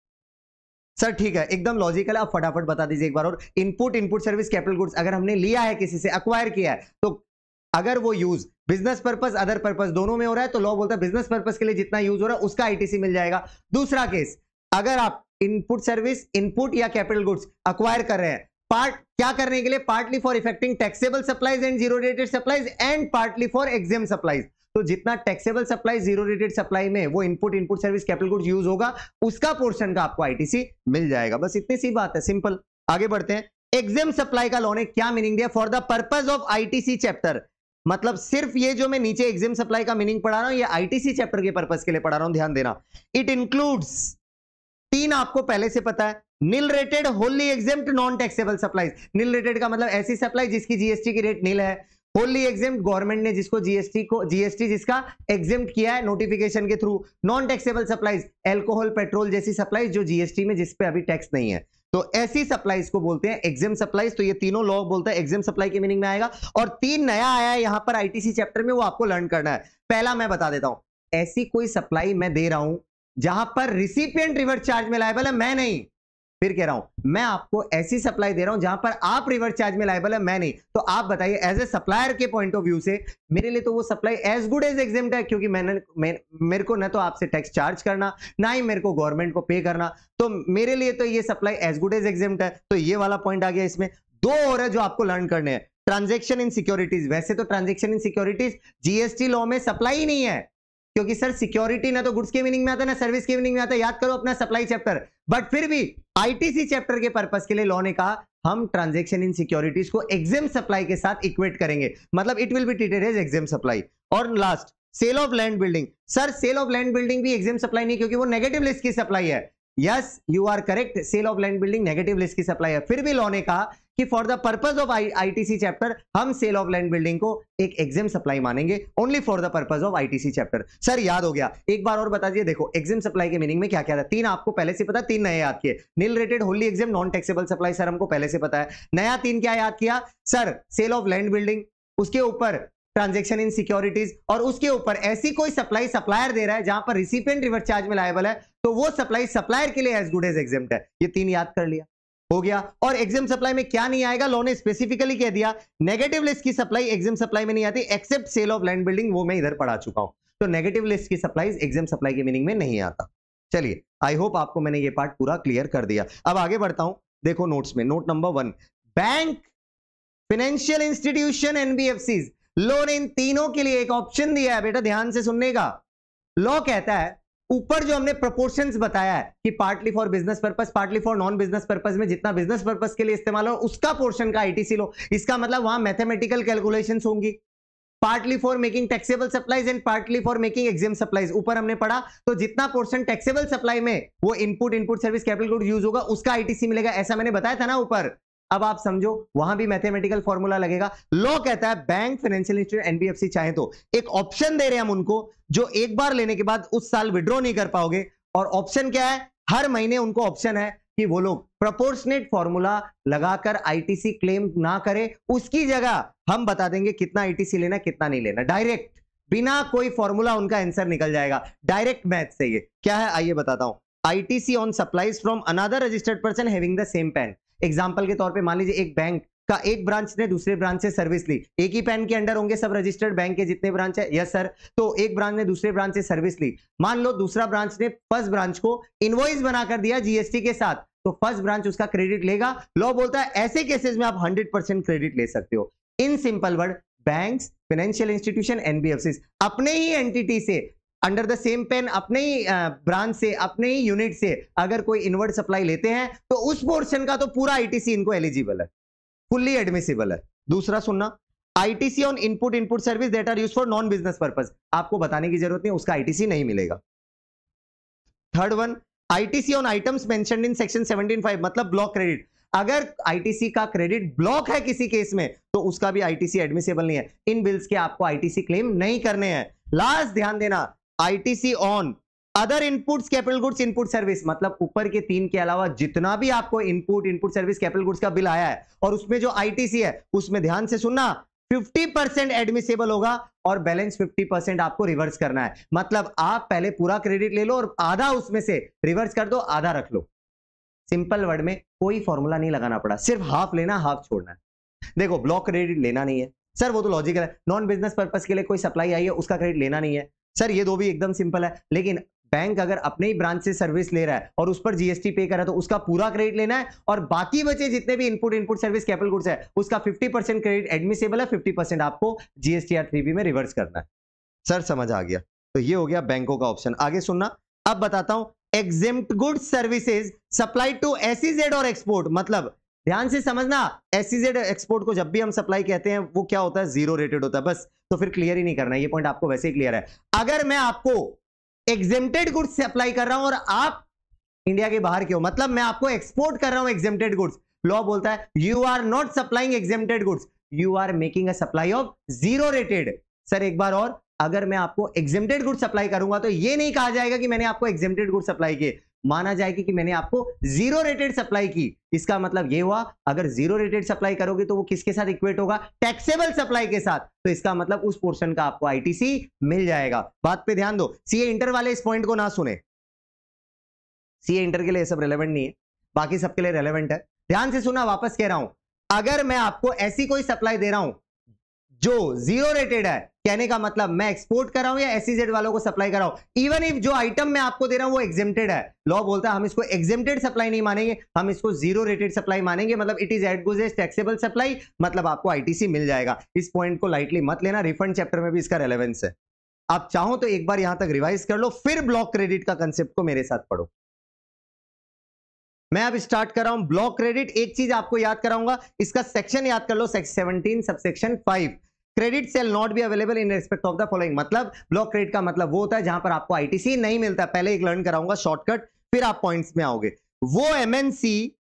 Sir ठीक है, एकदम लॉजिकल। आप फटाफट बता दीजिए एक बार और। इनपुट सर्विस कैपिटल गुड्स अगर हमने लिया है, किसी से एक्वायर किया है, तो अगर वो use business purpose other purpose दोनों में हो रहा है, तो लॉ बोलता है बिजनेस पर्पस के लिए जितना यूज हो रहा है उसका आईटीसी मिल जाएगा। दूसरा केस, अगर आप इनपुट सर्विस इनपुट या कैपिटल गुड्स एक्वायर कर रहे हैं, पार्ट क्या करने के लिए? Partly for effecting taxable supplies and zero rated supplies and partly for exempt supplies. तो जितना taxable supply zero rated supply में वो input service capital goods use होगा, उसका पोर्शन का आपको आईटीसी मिल जाएगा। बस इतनी सी बात है, सिंपल। आगे बढ़ते हैं। एग्जेम सप्लाई का लॉ ने क्या मीनिंग दिया? For the purpose of ITC chapter. मतलब सिर्फ ये जो मैं नीचे एग्जेम सप्लाई का मीनिंग पढ़ा रहा हूं, ये आईटीसी चैप्टर के पर्पस के लिए पढ़ा रहा हूं, ध्यान देना। इट इंक्लूड्स, तीन आपको पहले से पता है, nil rated, wholly exempt, non taxable supplies. Nil rated का मतलब ऐसी सप्लाई जिसकी जीएसटी की रेट नील है। होली एग्जेम्प्ट, गवर्नमेंट ने जिसको जीएसटी जिसका एग्जेम्प्ट किया है नोटिफिकेशन के through. Non taxable supplies, alcohol, petrol जैसी सप्लाईज जो जीएसटी में जिस पे अभी टैक्स नहीं है, तो ऐसी सप्लाईज को बोलते हैं एग्जेम सप्लाईज। तो ये तीनों लॉ बोलता है एग्जेम सप्लाई के मीनिंग में आएगा। और तीन नया आया है यहां पर आईटीसी चैप्टर में, वो आपको लर्न करना है। पहला मैं बता देता हूं, ऐसी कोई सप्लाई मैं दे रहा हूं जहां पर रिसिपिएंट रिवर्स चार्ज में लायबल है, मैं नहीं। फिर कह रहा हूं, मैं आपको ऐसी सप्लाई दे रहा हूं जहां पर आप रिवर्स चार्ज में लायबल है, मैं नहीं। तो आप बताइए एज ए सप्लायर के पॉइंट ऑफ व्यू से मेरे लिए तो वो supply as good as exempt है, क्योंकि मेरे को न तो आपसे टैक्स चार्ज करना, ना ही मेरे को गवर्नमेंट को पे करना, तो मेरे लिए तो ये supply as good as exempt है। तो ये वाला पॉइंट आ गया। इसमें दो और है जो आपको लर्न करने हैं। ट्रांजेक्शन इन सिक्योरिटीज, वैसे तो transaction in securities GST law में सप्लाई ही नहीं है, क्योंकि सर सिक्योरिटी ना तो गुड्स के मीनिंग में आता है ना सर्विस के मीनिंग में आता है। याद करो अपना सप्लाई चैप्टर। बट फिर भी आईटीसी चैप्टर के पर्पस के लिए लॉ ने कहा हम ट्रांजैक्शन इन सिक्योरिटीज को एग्जेम सप्लाई के साथ इक्वेट करेंगे, मतलब it will be treated as exempt supply. और last, sale of land building. Sir sale of land building भी एग्जेम सप्लाई नहीं, क्योंकि वो नेगेटिव लिस्ट की सप्लाई है। Yes you are correct, sale of land building negative list की सप्लाई है। फिर भी लॉ ने कहा कि for the purpose of ITC chapter हम सेल ऑफ लैंड बिल्डिंग को एक एग्जेम सप्लाई मानेंगे, only for the purpose of ITC chapter. Sir याद हो गया, एक बार और बता दिए। देखो एग्जेम सप्लाई के मीनिंग में क्या क्या था, तीन आपको पहले से पता, तीन नए याद किए। Nil rated, wholly exempt, non taxable supply, sir हमको पहले से पता है। नया तीन क्या याद किया sir? Sale of land building, उसके ऊपर ट्रांजैक्शन इन सिक्योरिटीज, और उसके ऊपर ऐसी कोई सप्लाई सप्लायर दे रहा है जहां पर रिसिपिएंट रिवर्स चार्ज में लायबल है, तो वो सप्लाई सप्लायर के लिए एज गुड एज एग्जेम्प्ट है। ये तीन याद कर लिया, हो गया। और एग्जेम सप्लाई में क्या नहीं आएगा? लॉ ने स्पेसिफिकली कह दिया नेगेटिव लिस्ट की सप्लाई एग्जेम सप्लाई में नहीं आती, except sale of land building, वो मैं इधर पढ़ा चुका हूं। तो नेगेटिव लिस्ट की सप्लाई एग्जेम सप्लाई के मीनिंग में नहीं आता। चलिए, आई होप आपको मैंने ये पार्ट पूरा क्लियर कर दिया। अब आगे बढ़ता हूं। देखो नोट्स में, note number 1, bank, financial institution, NBFCs. Law ने इन तीनों के लिए एक ऑप्शन दिया है, बेटा ध्यान से सुनने का। लॉ कहता है ऊपर जो हमने प्रोपोर्शंस बताया है कि partly for business purpose, partly for non business purpose में जितना बिजनेस पर्पस के लिए इस्तेमाल हो उसका पोर्शन का आईटीसी लो। इसका मतलब वहां मैथमेटिकल कैलकुलेशंस होंगी। Partly for making taxable supplies and partly for making exempt supplies, ऊपर हमने पढ़ा। तो जितना पोर्शन टैक्सेबल सप्लाई में वो input service capital good use होगा उसका आईटीसी मिलेगा, ऐसा मैंने बताया था ना ऊपर। अब आप समझो वहां भी मैथमेटिकल फॉर्मूला लगेगा। लॉ कहता है बैंक, फाइनेंशियल इंस्टीट्यूट, एनबीएफसी चाहे तो एक ऑप्शन दे रहे हैं हम उनको, जो एक बार लेने के बाद उस साल विड्रॉ नहीं कर पाओगे। और ऑप्शन क्या है? हर महीने उनको ऑप्शन है कि वो लोग प्रोपोर्शनेट फॉर्मूला लगाकर आईटीसी क्लेम ना करें, उसकी जगह हम बता देंगे कितना आईटीसी लेना कितना नहीं लेना। डायरेक्ट, बिना कोई फॉर्मूला उनका आंसर निकल जाएगा, डायरेक्ट मैथ से। ये क्या है आइए बताता हूं। ITC on supplies from another registered person having the same pan. Example के तौर पे मान लीजिए एक बैंक का एक ब्रांच ने दूसरे ब्रांच से सर्विस ली, एक ही पैन के अंडर होंगे सब रजिस्टर्ड बैंक के जितने ब्रांच है। Yes sir. तो एक ब्रांच ने दूसरे ब्रांच से सर्विस ली, मान लो दूसरा ब्रांच ने फर्स्ट ब्रांच को इनवॉइस बनाकर दिया जीएसटी के साथ, तो फर्स्ट ब्रांच उसका क्रेडिट लेगा। लॉ बोलता है ऐसे केसेस में आप 100% क्रेडिट ले सकते हो। In simple word, banks, financial institution, NBFC अपने ही एंटिटी से अंडर द सेम पेन, अपने ही ब्रांच से, अपने ही यूनिट से अगर कोई इनवर्ड सप्लाई लेते हैं तो उस पोर्शन का तो पूरा आईटीसी इनको एलिजिबल है, फुल्ली एडमिसिबल है। दूसरा सुनना, ITC on input service that are used for non business purpose, आपको बताने की जरूरत नहीं, उसका आईटीसी नहीं मिलेगा। Third one, ITC on items mentioned in section 17(5), मतलब ब्लॉक क्रेडिट, अगर आईटीसी का क्रेडिट ब्लॉक है किसी केस में तो उसका भी आईटीसी एडमिसिबल नहीं है, इन बिल्स के आपको आईटीसी क्लेम नहीं करने हैं। लास्ट ध्यान देना, ITC on other inputs, capital goods, input service, मतलब ऊपर के 3 के अलावा जितना भी आपको इनपुट सर्विस, कैपिटल गुड्स का बिल आया है और उसमें जो आईटीसी है उसमें ध्यान से सुनना 50% एडमिसिबल होगा और बैलेंस 50% आपको रिवर्स करना है। मतलब आप पहले पूरा क्रेडिट ले लो और आधा उसमें से रिवर्स कर दो, आधा रख लो। सिंपल वर्ड में कोई फॉर्मूला नहीं लगाना पड़ा, सिर्फ हाफ लेना, हाफ छोड़ना है। देखो ब्लॉक क्रेडिट लेना नहीं है सर, वो तो लॉजिकल है, नॉन बिजनेस पर्पस के लिए कोई सप्लाई आई है उसका क्रेडिट लेना नहीं है सर, ये दो भी एकदम सिंपल है। लेकिन बैंक अगर अपने ही ब्रांच से सर्विस ले रहा है और उस पर जीएसटी पे कर रहा है तो उसका पूरा क्रेडिट लेना है और बाकी बचे जितने भी इनपुट सर्विस, कैपिटल गुड्स है उसका 50% क्रेडिट एडमिसिबल है, 50% आपको जीएसटीआर 3B में रिवर्स करना है। सर समझ आ गया, तो ये हो गया बैंकों का ऑप्शन। आगे सुनना, अब बताता हूं exempt goods services supply to SEZ और एक्सपोर्ट, मतलब ध्यान से समझना, एसईजेड एक्सपोर्ट को जब भी हम सप्लाई कहते हैं वो क्या होता है, जीरो रेटेड होता है, बस तो फिर क्लियर ही नहीं करना, ये पॉइंट आपको वैसे ही क्लियर है। अगर मैं आपको एग्जेम्प्टेड गुड्स सप्लाई कर रहा हूं और आप इंडिया के बाहर के हो, मतलब मैं आपको एक्सपोर्ट कर रहा हूं एग्जेम्प्टेड गुड्स, लॉ बोलता है you are not supplying exempted goods, you are making a supply of zero rated. Sir एक बार और, अगर मैं आपको एग्जेम्प्टेड गुड्स सप्लाई करूंगा तो ये नहीं कहा जाएगा कि मैंने आपको एग्जेम्प्टेड गुड्स सप्लाई किए, माना जाएगा कि मैंने आपको जीरो रेटेड सप्लाई की। इसका मतलब ये हुआ, अगर जीरो रेटेड सप्लाई करोगे तो वो किसके साथ इक्वेट होगा, टैक्सेबल सप्लाई के साथ, तो इसका मतलब उस पोर्शन का आपको आईटीसी मिल जाएगा। बात पे ध्यान दो, सीए इंटर वाले इस पॉइंट को ना सुने, सीए इंटर के लिए सब रेलेवेंट नहीं है, बाकी सबके लिए रेलेवेंट है। ध्यान से सुना, वापस कह रहा हूं, अगर मैं आपको ऐसी कोई सप्लाई दे रहा हूं जो जीरो रेटेड है, कहने का मतलब मैं एक्सपोर्ट कर रहा हूं या एसईजेड वालों को सप्लाई कर रहा हूं, इवन इफ जो आइटम मैं आपको दे रहा हूं वो एग्जेम्प्टेड है, लॉ बोलता है हम इसको एग्जेम्प्टेड सप्लाई नहीं मानेंगे, हम इसको जीरो रेटेड सप्लाई मानेंगे, मतलब इट इज एट गुज एज टैक्सेबल सप्लाई, मतलब आपको आईटीसी मिल जाएगा। इस पॉइंट को लाइटली मत लेना, रिफंड चैप्टर में भी इसका रेलेवेंस है। आप चाहो तो एक बार यहां तक रिवाइज कर लो, फिर ब्लॉक क्रेडिट का कंसेप्ट को मेरे साथ पढ़ो। मैं अब स्टार्ट कर रहा हूं ब्लॉक क्रेडिट। एक चीज आपको याद कराऊंगा, इसका सेक्शन याद कर लो, section 17 subsection 5, credit shall not be available in respect of the following, मतलब ब्लॉक क्रेडिट का मतलब वो होता है जहां पर आपको आईटीसी नहीं मिलता। पहले एक लर्न कराऊंगा शॉर्टकट, फिर आप पॉइंट्स में आओगे। वो एमएनसी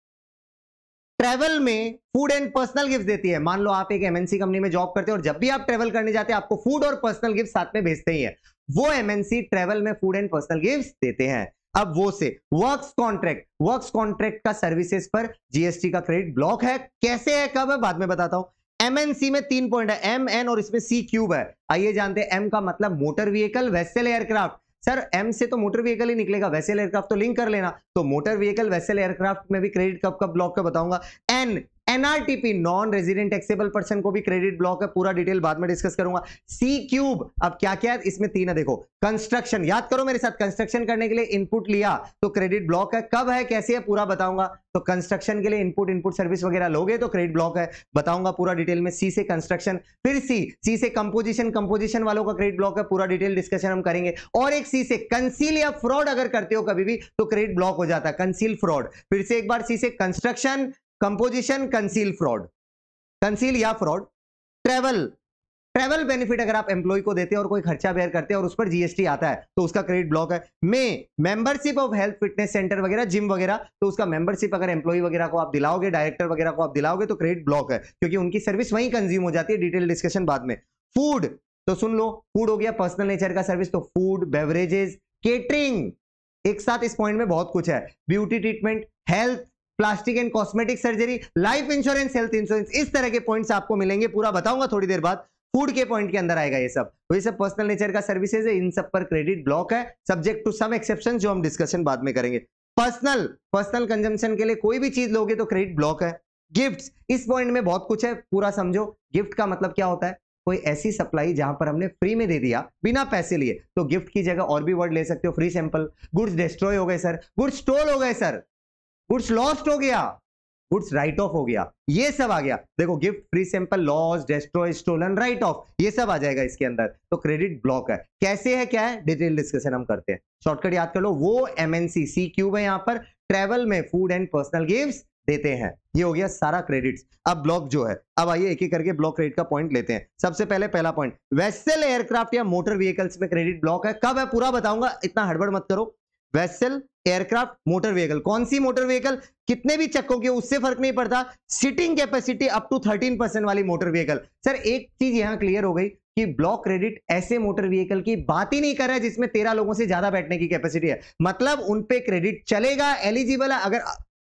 ट्रैवल में फूड एंड पर्सनल गिफ्ट देती है। मान लो आप एक एमएनसी कंपनी में जॉब करते हो और जब भी आप ट्रैवल करने जाते हैं आपको फूड और पर्सनल गिफ्ट साथ में भेजते ही है, वो एमएनसी ट्रैवल में फूड एंड पर्सनल गिफ्ट देते हैं। अब वो से वर्क्स कॉन्ट्रैक्ट का सर्विसेज पर जीएसटी का क्रेडिट ब्लॉक है, कैसे है, कब है, बाद में बताता हूं। एमएनसी में 3 पॉइंट है, एम एन और इसमें सी क्यूब है। आइए जानते हैं, एम का मतलब motor vehicle, vessel, aircraft. Sir M से तो मोटर व्हीकल ही निकलेगा, वेसल एयरक्राफ्ट तो लिंक कर लेना, तो मोटर व्हीकल, वेसल, एयरक्राफ्ट में भी क्रेडिट कब कब ब्लॉक का बताऊंगा। N NRTP non resident taxable person को भी क्रेडिट ब्लॉक है, पूरा डिटेल बाद में डिस्कस करूंगा। सी क्यूब, अब क्या क्या है इसमें 3 है, देखो कंस्ट्रक्शन, याद करो मेरे साथ, कंस्ट्रक्शन करने के लिए इनपुट लिया तो क्रेडिट ब्लॉक है, कब है कैसे है पूरा बताऊंगा। तो कंस्ट्रक्शन के लिए इनपुट सर्विस वगैरह लोगे तो क्रेडिट ब्लॉक है, बताऊंगा पूरा डिटेल में। सी से कंस्ट्रक्शन, फिर सी से कंपोजिशन वालों का क्रेडिट ब्लॉक है, पूरा डिटेल डिस्कशन हम करेंगे। और एक सी से कंसील या फ्रॉड अगर करते हो कभी भी तो क्रेडिट ब्लॉक हो जाता है, कंसील फ्रॉड। फिर से एक बार, सी से construction, composition, conceal fraud, conceal या फ्रॉड। ट्रैवल बेनिफिट अगर आप एम्प्लॉय को देते हैं और कोई खर्चा बेयर करते हैं और उस पर जीएसटी आता है तो उसका क्रेडिट ब्लॉक है। Membership of health fitness centre वगैरह, जिम वगैरह, तो उसका मेंबरशिप अगर एम्प्लॉय वगैरह को आप दिलाओगे, डायरेक्टर वगैरह को आप दिलाओगे तो क्रेडिट ब्लॉक है, क्योंकि उनकी सर्विस वहीं कंज्यूम हो जाती है, डिटेल डिस्कशन बाद में। फूड, तो सुन लो, फूड हो गया पर्सनल नेचर का सर्विस, तो फूड, बेवरेजेस, केटरिंग, एक साथ इस पॉइंट में बहुत कुछ है। Beauty treatment, health, plastic and cosmetic surgery, life insurance, health insurance, इस तरह के पॉइंट्स आपको मिलेंगे, पूरा बताऊंगा थोड़ी देर बाद। फूड के पॉइंट के अंदर आएगा ये सब, तो ये सब पर्सनल नेचर का सर्विसेज है, इन सब पर क्रेडिट ब्लॉक है, सब्जेक्ट टू सम एक्सेप्शन जो हम डिस्कशन बाद में करेंगे। पर्सनल कंजम्पशन के लिए कोई भी चीज लोगे तो क्रेडिट ब्लॉक है। गिफ्ट्स, इस पॉइंट में बहुत कुछ है, पूरा समझो। गिफ्ट का मतलब क्या होता है, कोई ऐसी सप्लाई जहां पर हमने फ्री में दे दिया बिना पैसे लिए, तो गिफ्ट की जगह और भी वर्ड ले सकते हो, फ्री सैंपल। गुड्स डिस्ट्रॉय हो गए सर, गुड्स स्टोल हो गए सर, गुड्स लॉस्ट हो गया, गुड्स राइट ऑफ हो गया, ये सब आ गया। देखो gift, free sample, loss, destroy, stolen, write off, ये सब आ जाएगा इसके अंदर। तो क्रेडिट ब्लॉक है। कैसे है, क्या है, डिटेल डिस्कशन हम करते हैं। शॉर्टकट याद कर लो, वो एमएनसी सी क्यूब है यहाँ पर, ट्रेवल में फूड एंड पर्सनल गिफ्ट्स देते हैं। ये हो गया सारा क्रेडिट्स। अब ब्लॉक जो है, अब आइए एक एक करके ब्लॉक क्रेडिट का पॉइंट लेते हैं। सबसे पहले पहला पॉइंट, वेसल, एयरक्राफ्ट या मोटर व्हीकल्स में क्रेडिट ब्लॉक है। कब है पूरा बताऊंगा, इतना हड़बड़ मत करो। वेसल, एयरक्राफ्ट, मोटर व्हीकल, कौन सी मोटर व्हीकल, कितने भी चक्कों की, उससे फर्क नहीं पड़ता। सीटिंग कैपेसिटी अप टू 13% वाली मोटर व्हीकल। सर एक चीज यहां क्लियर हो गई कि ब्लॉक क्रेडिट ऐसे मोटर व्हीकल की बात ही नहीं कर रहा है जिसमें 13 लोगों से ज्यादा बैठने की कैपेसिटी है, मतलब उन पे क्रेडिट चलेगा, एलिजिबल है अगर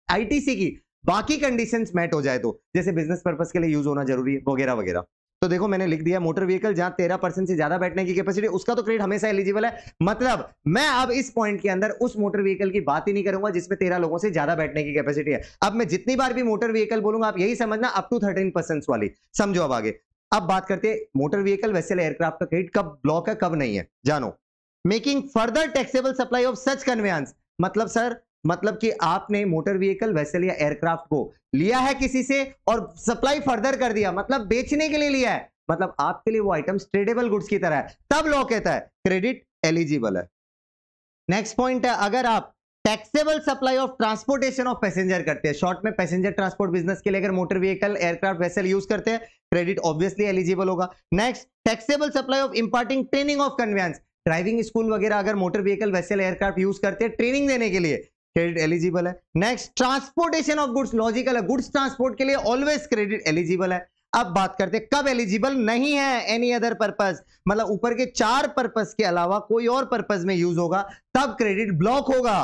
आईटीसी की बाकी कंडीशंस मैट हो जाए तो, जैसे बिजनेस पर्पस के लिए यूज होना जरूरी है वगैरह वगैरह। तो देखो मैंने लिख दिया मोटर व्हीकल जहां 13% से ज्यादा बैठने की कैपेसिटी, उसका तो क्रेडिट हमेशा एलिजिबल है। मतलब मैं अब इस पॉइंट के अंदर उस मोटर व्हीकल की बात ही नहीं करूंगा जिसमें 13 लोगों से ज्यादा बैठने की कैपेसिटी है। अब मैं जितनी बार भी मोटर व्हीकल बोलूंगा आप यही समझना अप टू 13% वाली, समझो। अब आगे अब बात करते हैं मोटर व्हीकल, वेसल, एयरक्राफ्ट का क्रेडिट कब ब्लॉक है कब नहीं है, जानो। Making further taxable supply of such conveyance, मतलब सर मतलब कि आपने मोटर व्हीकल, वेसल या एयरक्राफ्ट को लिया है किसी से और सप्लाई फर्दर कर दिया, मतलब बेचने के लिए लिया है, मतलब आपके लिए वो आइटम्स ट्रेडेबल गुड्स की तरह है, तब लॉ कहता है क्रेडिट एलिजिबल है। नेक्स्ट पॉइंट है, अगर आप taxable supply of transportation of passenger करते हैं, शॉर्ट में पैसेंजर ट्रांसपोर्ट बिजनेस के लिए अगर motor vehicle, aircraft, vessel use करते हैं, क्रेडिट ऑब्वियसली एलिजिबल होगा। Next, taxable supply of imparting training of conveyance, driving school वगैरह अगर motor vehicle, vessel, aircraft use करते हैं ट्रेनिंग देने के लिए, क्रेडिट एलिजिबल है। Next, transportation of goods, logical है, गुड्स ट्रांसपोर्ट के लिए ऑलवेज क्रेडिट एलिजिबल है। अब बात करते हैं कब एलिजिबल नहीं है, एनी अदर पर्पस, मतलब ऊपर के 4 पर्पस के अलावा कोई और पर्पस में यूज होगा तब क्रेडिट ब्लॉक होगा।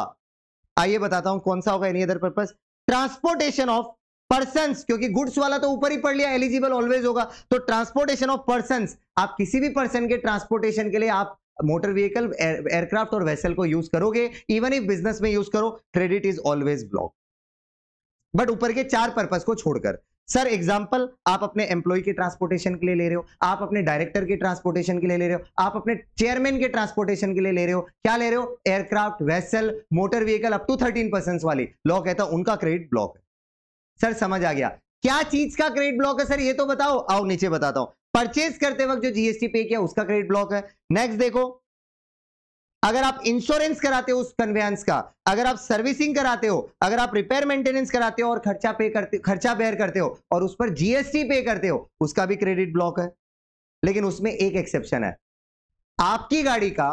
आइए बताता हूं कौन सा होगा any other purpose. Transportation of persons, क्योंकि गुड्स वाला तो ऊपर ही पढ़ लिया, एलिजिबल ऑलवेज होगा, तो ट्रांसपोर्टेशन ऑफ पर्सन्स, आप किसी भी पर्सन के ट्रांसपोर्टेशन के लिए आप मोटर व्हीकल, एयरक्राफ्ट और वेसल को यूज करोगे, इवन इफ बिजनेस में यूज करो, credit is always block, but ऊपर के 4 पर्पस को छोड़कर। सर एग्जांपल, आप अपने एम्प्लॉय के ट्रांसपोर्टेशन के लिए ले रहे हो, आप अपने डायरेक्टर के ट्रांसपोर्टेशन के लिए ले रहे हो, आप अपने चेयरमैन के ट्रांसपोर्टेशन के लिए ले रहे हो, क्या ले रहे हो, aircraft, vessel, motor vehicle up to 13% वाली, लॉ कहता है उनका क्रेडिट ब्लॉक है। सर समझ आ गया, क्या चीज का क्रेडिट ब्लॉक है सर ये तो बताओ, आओ नीचे बताता हूं। परचेज करते वक्त जो जीएसटी पे किया उसका क्रेडिट ब्लॉक है। नेक्स्ट देखो, अगर आप इंश्योरेंस कराते हो उस कन्वेंस का, अगर आप सर्विसिंग कराते हो, अगर आप रिपेयर मेंटेनेंस कराते हो और खर्चा बेयर करते हो और उस पर जीएसटी पे करते हो, उसका भी क्रेडिट ब्लॉक है। लेकिन उसमें एक एक्सेप्शन है, आपकी गाड़ी का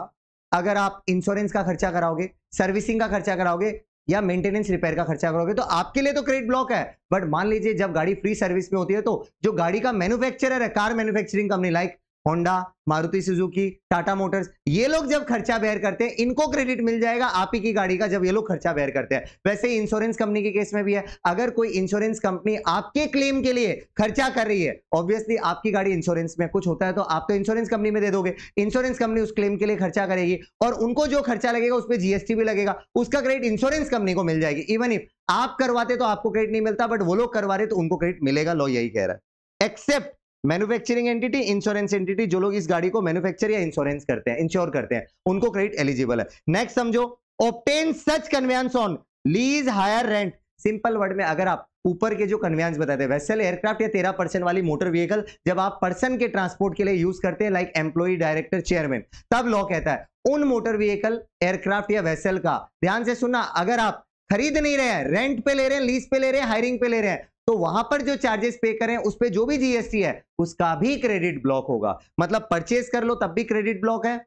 अगर आप इंश्योरेंस का खर्चा कराओगे, सर्विसिंग का खर्चा कराओगे या मेंटेनेंस रिपेयर का खर्चा करोगे तो आपके लिए तो क्रेडिट ब्लॉक है। बट मान लीजिए जब गाड़ी फ्री सर्विस में होती है तो जो गाड़ी का मैन्युफैक्चरर है, car manufacturing company like Honda, Maruti Suzuki, Tata Motors, ये लोग जब खर्चा बेयर करते हैं इनको क्रेडिट मिल जाएगा आप ही की गाड़ी का जब ये लोग खर्चा बेयर करते हैं। वैसे ही इंश्योरेंस कंपनी के केस में भी है, अगर कोई इंश्योरेंस कंपनी आपके क्लेम के लिए खर्चा कर रही है, ऑब्वियसली आपकी गाड़ी इंश्योरेंस में कुछ होता है तो आप तो इंश्योरेंस कंपनी में दे दोगे, इंश्योरेंस कंपनी उस क्लेम के लिए खर्चा करेगी और उनको जो खर्चा लगेगा उस पर जीएसटी भी लगेगा, उसका क्रेडिट इंश्योरेंस कंपनी को मिल जाएगी। इवन इफ आप करवाते तो आपको क्रेडिट नहीं मिलता, बट वो लोग करवा रहे तो उनको क्रेडिट मिलेगा, लॉ यही कह रहा है। Except manufacturing entity, insurance entity, जो लोग इस गाड़ी को मैन्युफैक्चर या इंश्योरेंस करते हैं, इंश्योर करते हैं, उनको क्रेडिट एलिजिबल है। नेक्स्ट समझो, obtain such conveyance on lease, hire, rent. Simple word में अगर आप ऊपर के जो कन्वेंस बताते हैं, वेसल, एयरक्राफ्ट या 13% वाली मोटर व्हीकल जब आप पर्सन के ट्रांसपोर्ट के लिए यूज करते हैं लाइक एम्प्लॉय, डायरेक्टर, चेयरमैन, तब लॉ कहता है उन मोटर व्हीकल, एयरक्राफ्ट या वेसल का, ध्यान से सुनना, अगर आप खरीद नहीं रहे हैं, रेंट पे ले रहे हैं, लीज पे ले रहे हैं, हायरिंग पे ले रहे हैं, तो वहां पर जो चार्जेस पे करें उस पे जो भी जीएसटी है उसका भी क्रेडिट ब्लॉक होगा। मतलब परचेज कर लो तब भी क्रेडिट ब्लॉक है,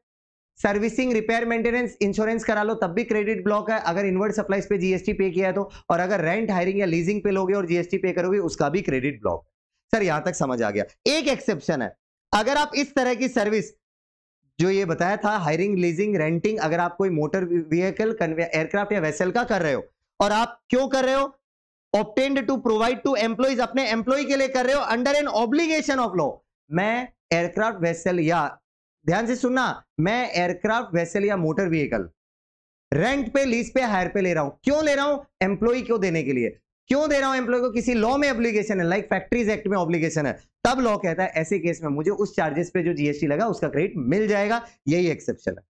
सर्विसिंग, रिपेयर, मेंटेनेंस, इंश्योरेंस करा लो तब भी क्रेडिट ब्लॉक है अगर इनवर्ड सप्लाईज पे जीएसटी पे किया है तो, और अगर रेंट, हायरिंग या लीजिंग पे लोगे और जीएसटी पे करोगे उसका भी क्रेडिट ब्लॉक है। सर यहां तक समझ आ गया। एक एक्सेप्शन है, अगर आप इस तरह की सर्विस जो ये बताया था, हायरिंग, लीजिंग, रेंटिंग, अगर आप कोई मोटर व्हीकल, एयरक्राफ्ट या वेसल का कर रहे हो और आप क्यों कर रहे हो, obtained to provide to employees, अपने एम्प्लॉय के लिए कर रहे हो under an obligation of law. मैं एयरक्राफ्ट, वेसल या, ध्यान से सुनना, मैं एयरक्राफ्ट, वेसल या मोटर व्हीकल रेंट पे, लीज पे, हायर पे ले रहा हूं, क्यों ले रहा हूं, एम्प्लॉय को देने के लिए। क्यों दे रहा हूं एम्प्लॉय को, किसी लॉ में ऑब्लिगेशन है लाइक फैक्ट्रीज एक्ट में ऑब्लिगेशन है, तब लॉ कहता है ऐसे केस में मुझे उस चार्जेस पे जो जीएसटी लगा उसका क्रेडिट मिल जाएगा, यही एक्सेप्शन है।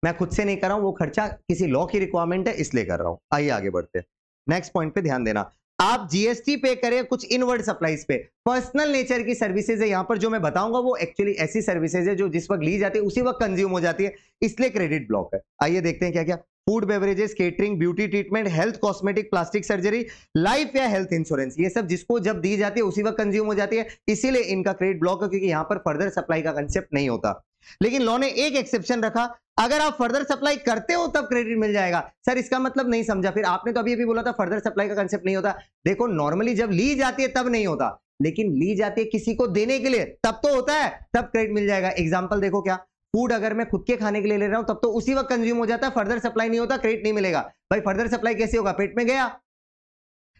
मैं खुद से नहीं कर रहा हूं, वो खर्चा किसी लॉ की रिक्वायरमेंट है इसलिए कर रहा हूं। आइए आगे बढ़ते हैं। नेक्स्ट पॉइंट पे ध्यान देना, आप जीएसटी पे करें कुछ इनवर्ड सप्लाईज पे, पर्सनल नेचर की सर्विसेज है, यहां पर जो मैं बताऊंगा वो एक्चुअली ऐसी सर्विसेज है जो जिस वक्त ली जाती है उसी वक्त कंज्यूम हो जाती है, इसलिए क्रेडिट ब्लॉक है। आइए देखते हैं क्या क्या। Food beverages, catering, beauty treatment, health cosmetic, plastic surgery, life या हेल्थ इंश्योरेंस, ये सब जिसको जब दी जाती है उसी वक्त कंज्यूम हो जाती है, इसीलिए इनका क्रेडिट ब्लॉक है, क्योंकि यहां पर फर्दर सप्लाई का कंसेप्ट नहीं होता। लेकिन लॉ ने एक एक्सेप्शन रखा, अगर आप फर्दर सप्लाई करते हो तब क्रेडिट मिल जाएगा। सर इसका मतलब नहीं समझा, फिर आपने तो अभी बोला था फर्दर सप्लाई का कंसेप्ट नहीं होता। देखो नॉर्मली जब ली जाती है तब नहीं होता, लेकिन ली जाती है किसी को देने के लिए तब तो होता है, तब क्रेडिट मिल जाएगा। एग्जांपल देखो क्या, फूड अगर मैं खुद के खाने के लिए ले रहा हूं तब तो उसी वक्त कंज्यूम हो जाता है, फर्दर सप्लाई नहीं होता, क्रेडिट नहीं मिलेगा। भाई फर्दर सप्लाई कैसे होगा, पेट में गया।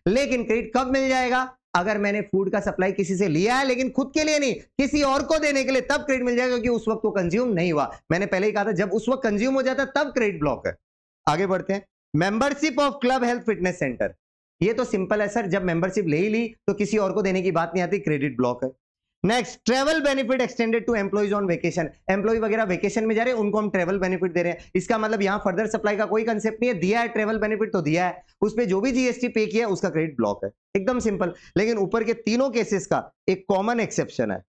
लेकिन क्रेडिट कब मिल जाएगा, अगर मैंने फूड का सप्लाई किसी से लिया है लेकिन खुद के लिए नहीं, किसी और को देने के लिए, तब क्रेडिट मिल जाएगा, क्योंकि उस वक्त वो कंज्यूम नहीं हुआ। मैंने पहले ही कहा था जब उस वक्त कंज्यूम हो जाता है तब क्रेडिट ब्लॉक है। आगे बढ़ते हैं, membership of club health fitness centre, ये तो सिंपल है सर, जब मेंबरशिप ले ही ली तो किसी और को देने की बात नहीं आती, क्रेडिट ब्लॉक है। Next, travel benefit extended to employees on vacation, employ वगैरह वेकेशन में जा रहे हैं उनको हम ट्रेवल बेनिफिट दे रहे हैं, इसका मतलब यहां फर्दर सप्लाई का कोई कंसेप्ट नहीं है, दिया है ट्रेवल बेनिफिट तो दिया है, उस पे जो भी जीएसटी पे किया उसका क्रेडिट ब्लॉक है, एकदम सिंपल। लेकिन ऊपर के तीनों केसेस का एक कॉमन एक्सेप्शन है,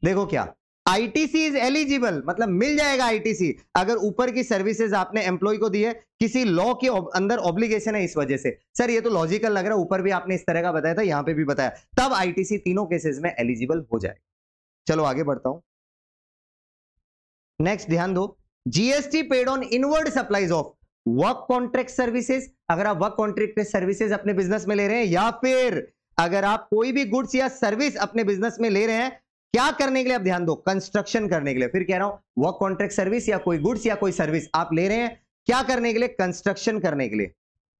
देखो क्या, आईटीसी इज एलिजिबल, मतलब मिल जाएगा आईटीसी अगर ऊपर की सर्विसेज आपने एम्प्लॉय को दी है, किसी लॉ के अंदर ऑब्लिगेशन है इस वजह से। सर ये तो लॉजिकल लग रहा है, ऊपर भी आपने इस तरह का बताया था, यहां पे भी बताया, तब आईटीसी तीनों केसेस में एलिजिबल हो जाएगा। चलो आगे बढ़ता हूं, नेक्स्ट ध्यान दो, GST paid on inward supplies of work contract services, अगर आप वर्क कॉन्ट्रैक्ट सर्विसेज अपने बिजनेस में ले रहे हैं, या फिर अगर आप कोई भी गुड्स या सर्विस अपने बिजनेस में ले रहे हैं, क्या करने के लिए, आप ध्यान दो, कंस्ट्रक्शन करने के लिए। फिर कह रहा हूं वर्क कॉन्ट्रैक्ट सर्विस या कोई गुड्स या कोई सर्विस आप ले रहे हैं, क्या करने के लिए, कंस्ट्रक्शन करने के लिए,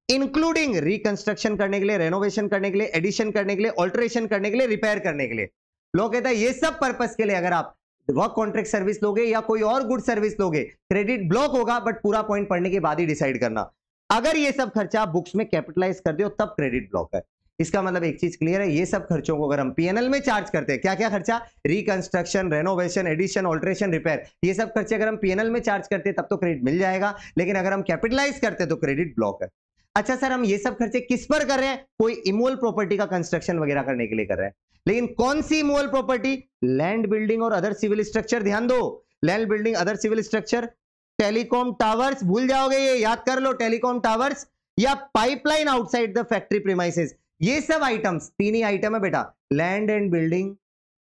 इंक्लूडिंग रिकंस्ट्रक्शन करने के लिए, रेनोवेशन करने के लिए, एडिशन करने के लिए, ऑल्टरेशन करने के लिए, रिपेयर करने के लिए। लोग कहता है ये सब पर्पस के लिए अगर आप वर्क कॉन्ट्रैक्ट सर्विस लोगे या कोई और गुड सर्विस लोगे, क्रेडिट ब्लॉक होगा, बट पूरा पॉइंट पढ़ने के बाद ही डिसाइड करना। अगर ये सब खर्चा आप बुक्स में कैपिटलाइज कर दो तब क्रेडिट ब्लॉक है। इसका मतलब एक चीज क्लियर है, ये सब खर्चों को अगर हम पीएनएल में चार्ज करते हैं, क्या क्या खर्चा, reconstruction, renovation, addition, alteration, repair, ये सब खर्चे अगर हम पीएनएल में चार्ज करते हैं तब तो क्रेडिट मिल जाएगा, लेकिन अगर हम कैपिटलाइज करते हैं तो क्रेडिट ब्लॉक है। अच्छा सर हम ये सब खर्चे किस पर कर रहे हैं, कोई इमूवल प्रॉपर्टी का कंस्ट्रक्शन वगैरह करने के लिए कर रहे हैं, लेकिन कौन सी इमूवल प्रॉपर्टी, लैंड, बिल्डिंग और अदर सिविल स्ट्रक्चर। ध्यान दो, land, building, other civil structure, telecom towers, भूल जाओगे ये, याद कर लो, टेलीकॉम टावर्स या pipeline outside the factory premises, ये सब आइटम्स, तीन ही आइटम है बेटा, लैंड एंड बिल्डिंग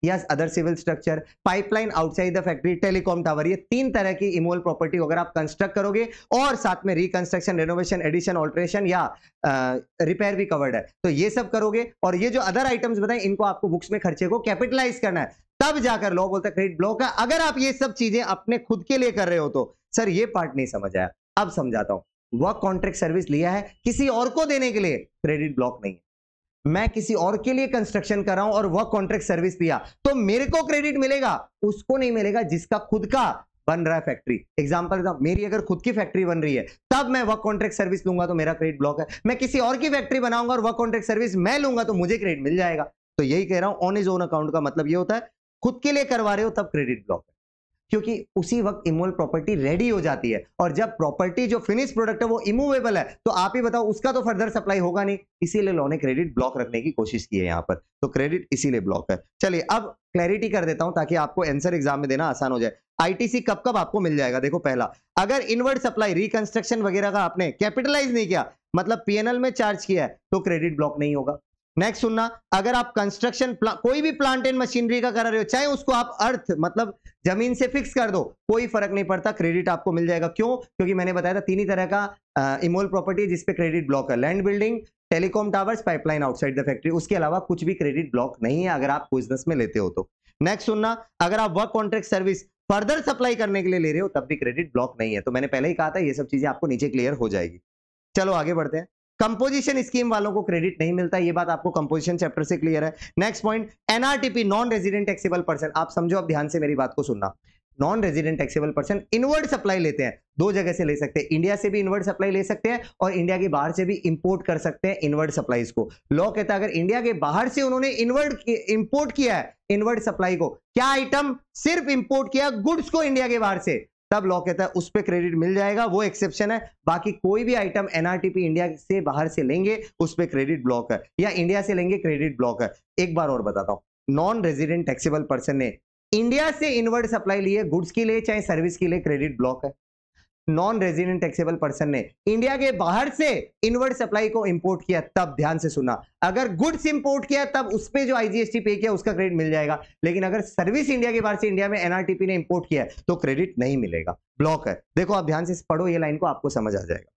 या other civil structure, pipeline outside the factory, telecom tower, ये तीन तरह की इमूवल प्रॉपर्टी अगर आप कंस्ट्रक्ट करोगे और साथ में रिकंस्ट्रक्शन, रेनोवेशन, एडिशन, ऑल्टरेशन या रिपेयर भी कवर्ड है, तो ये सब करोगे, और ये जो अदर आइटम्स बताए इनको आपको बुक्स में खर्चे को कैपिटलाइज करना है, तब जाकर लॉ बोलता है क्रेडिट ब्लॉक है। अगर आप ये सब चीजें अपने खुद के लिए कर रहे हो तो सर ये पार्ट नहीं समझ आया, अब समझाता हूं। वर्क कॉन्ट्रैक्ट सर्विस लिया है किसी और को देने के लिए, क्रेडिट ब्लॉक नहीं है। मैं किसी और के लिए कंस्ट्रक्शन कर रहा हूं और वर्क कॉन्ट्रैक्ट सर्विस दिया तो मेरे को क्रेडिट मिलेगा, उसको नहीं मिलेगा जिसका खुद का बन रहा है फैक्ट्री। एग्जांपल, मेरी अगर खुद की फैक्ट्री बन रही है तब मैं वर्क कॉन्ट्रैक्ट सर्विस लूंगा तो मेरा क्रेडिट ब्लॉक है। मैं किसी और की फैक्ट्री बनाऊंगा और वर्क कॉन्ट्रैक्ट सर्विस मैं लूंगा तो मुझे क्रेडिट मिल जाएगा। तो यही कह रहा हूं, ऑन इज ओन अकाउंट का मतलब ये होता है खुद के लिए करवा रहे हो तब क्रेडिट ब्लॉक है, क्योंकि उसी वक्त इमूवल प्रॉपर्टी रेडी हो जाती है, और जब प्रॉपर्टी जो फिनिश प्रोडक्ट है वो इमूवेबल है तो आप ही बताओ उसका तो फर्दर सप्लाई होगा नहीं, इसीलिए लॉ ने क्रेडिट ब्लॉक रखने की कोशिश की है यहां पर, तो क्रेडिट इसीलिए ब्लॉक है। चलिए अब क्लैरिटी कर देता हूं ताकि आपको आंसर एग्जाम में देना आसान हो जाए। आईटीसी कब कब आपको मिल जाएगा, देखो पहला, अगर इनवर्ड सप्लाई, रिकंस्ट्रक्शन वगैरह का आपने कैपिटलाइज नहीं किया, मतलब पीएनएल में चार्ज किया है, तो क्रेडिट ब्लॉक नहीं होगा। नेक्स्ट सुनना, अगर आप कंस्ट्रक्शन कोई भी प्लांट एंड मशीनरी का कर रहे हो, चाहे उसको आप अर्थ मतलब जमीन से फिक्स कर दो, कोई फर्क नहीं पड़ता, क्रेडिट आपको मिल जाएगा। क्यों? क्योंकि मैंने बताया था तीन ही तरह का इमूवल प्रॉपर्टी जिसपे क्रेडिट ब्लॉक है, land, building, telecom towers, pipeline outside the factory, उसके अलावा कुछ भी क्रेडिट ब्लॉक नहीं है अगर आप बिजनेस में लेते हो तो। नेक्स्ट सुनना, अगर आप work contract service further supply करने के लिए ले रहे हो तब भी क्रेडिट ब्लॉक नहीं है। तो मैंने पहले ही कहा था ये सब चीजें आपको नीचे क्लियर हो जाएगी। चलो आगे बढ़ते हैं। कंपोजिशन स्कीम वालों को क्रेडिट नहीं मिलता, ये बात आपको कंपोजिशन चैप्टर से क्लियर है। Next point, NRTP, non resident taxable person. आप समझो, अब ध्यान से मेरी बात को सुनना। Non resident taxable person inward supply लेते हैं, दो जगह से ले सकते हैं, इंडिया से भी इनवर्ड सप्लाई ले सकते हैं और इंडिया के बाहर से भी इंपोर्ट कर सकते हैं इनवर्ड सप्लाईज को। लॉ कहता है अगर इंडिया के बाहर से उन्होंने इनवर्ड इंपोर्ट किया है, इनवर्ड सप्लाई को, क्या आइटम, सिर्फ इंपोर्ट किया गुड्स को इंडिया के बाहर से, तब लॉ कहता है उस पे क्रेडिट मिल जाएगा, वो एक्सेप्शन है। बाकी कोई भी आइटम एनआरटीपी इंडिया से बाहर से लेंगे उस पे क्रेडिट ब्लॉक है, या इंडिया से लेंगे क्रेडिट ब्लॉक है। एक बार और बताता हूं, नॉन रेजिडेंट टैक्सेबल पर्सन ने इंडिया से इनवर्ड सप्लाई लिए, गुड्स के लिए चाहे सर्विस के लिए, क्रेडिट ब्लॉक है। नॉन रेजिडेंट टैक्सेबल पर्सन ने इंडिया के बाहर से इनवर्ड सप्लाई को इंपोर्ट किया, तब ध्यान से सुनना, अगर गुड्स इंपोर्ट किया तब उस पे जो आईजीएसटी पे किया उसका क्रेडिट मिल जाएगा, लेकिन अगर सर्विस इंडिया के बाहर से इंडिया में एनआरटीपी ने इंपोर्ट किया तो क्रेडिट नहीं मिलेगा, ब्लॉक है। देखो आप ध्यान से पढ़ो ये लाइन को, आपको समझ आ जाएगा।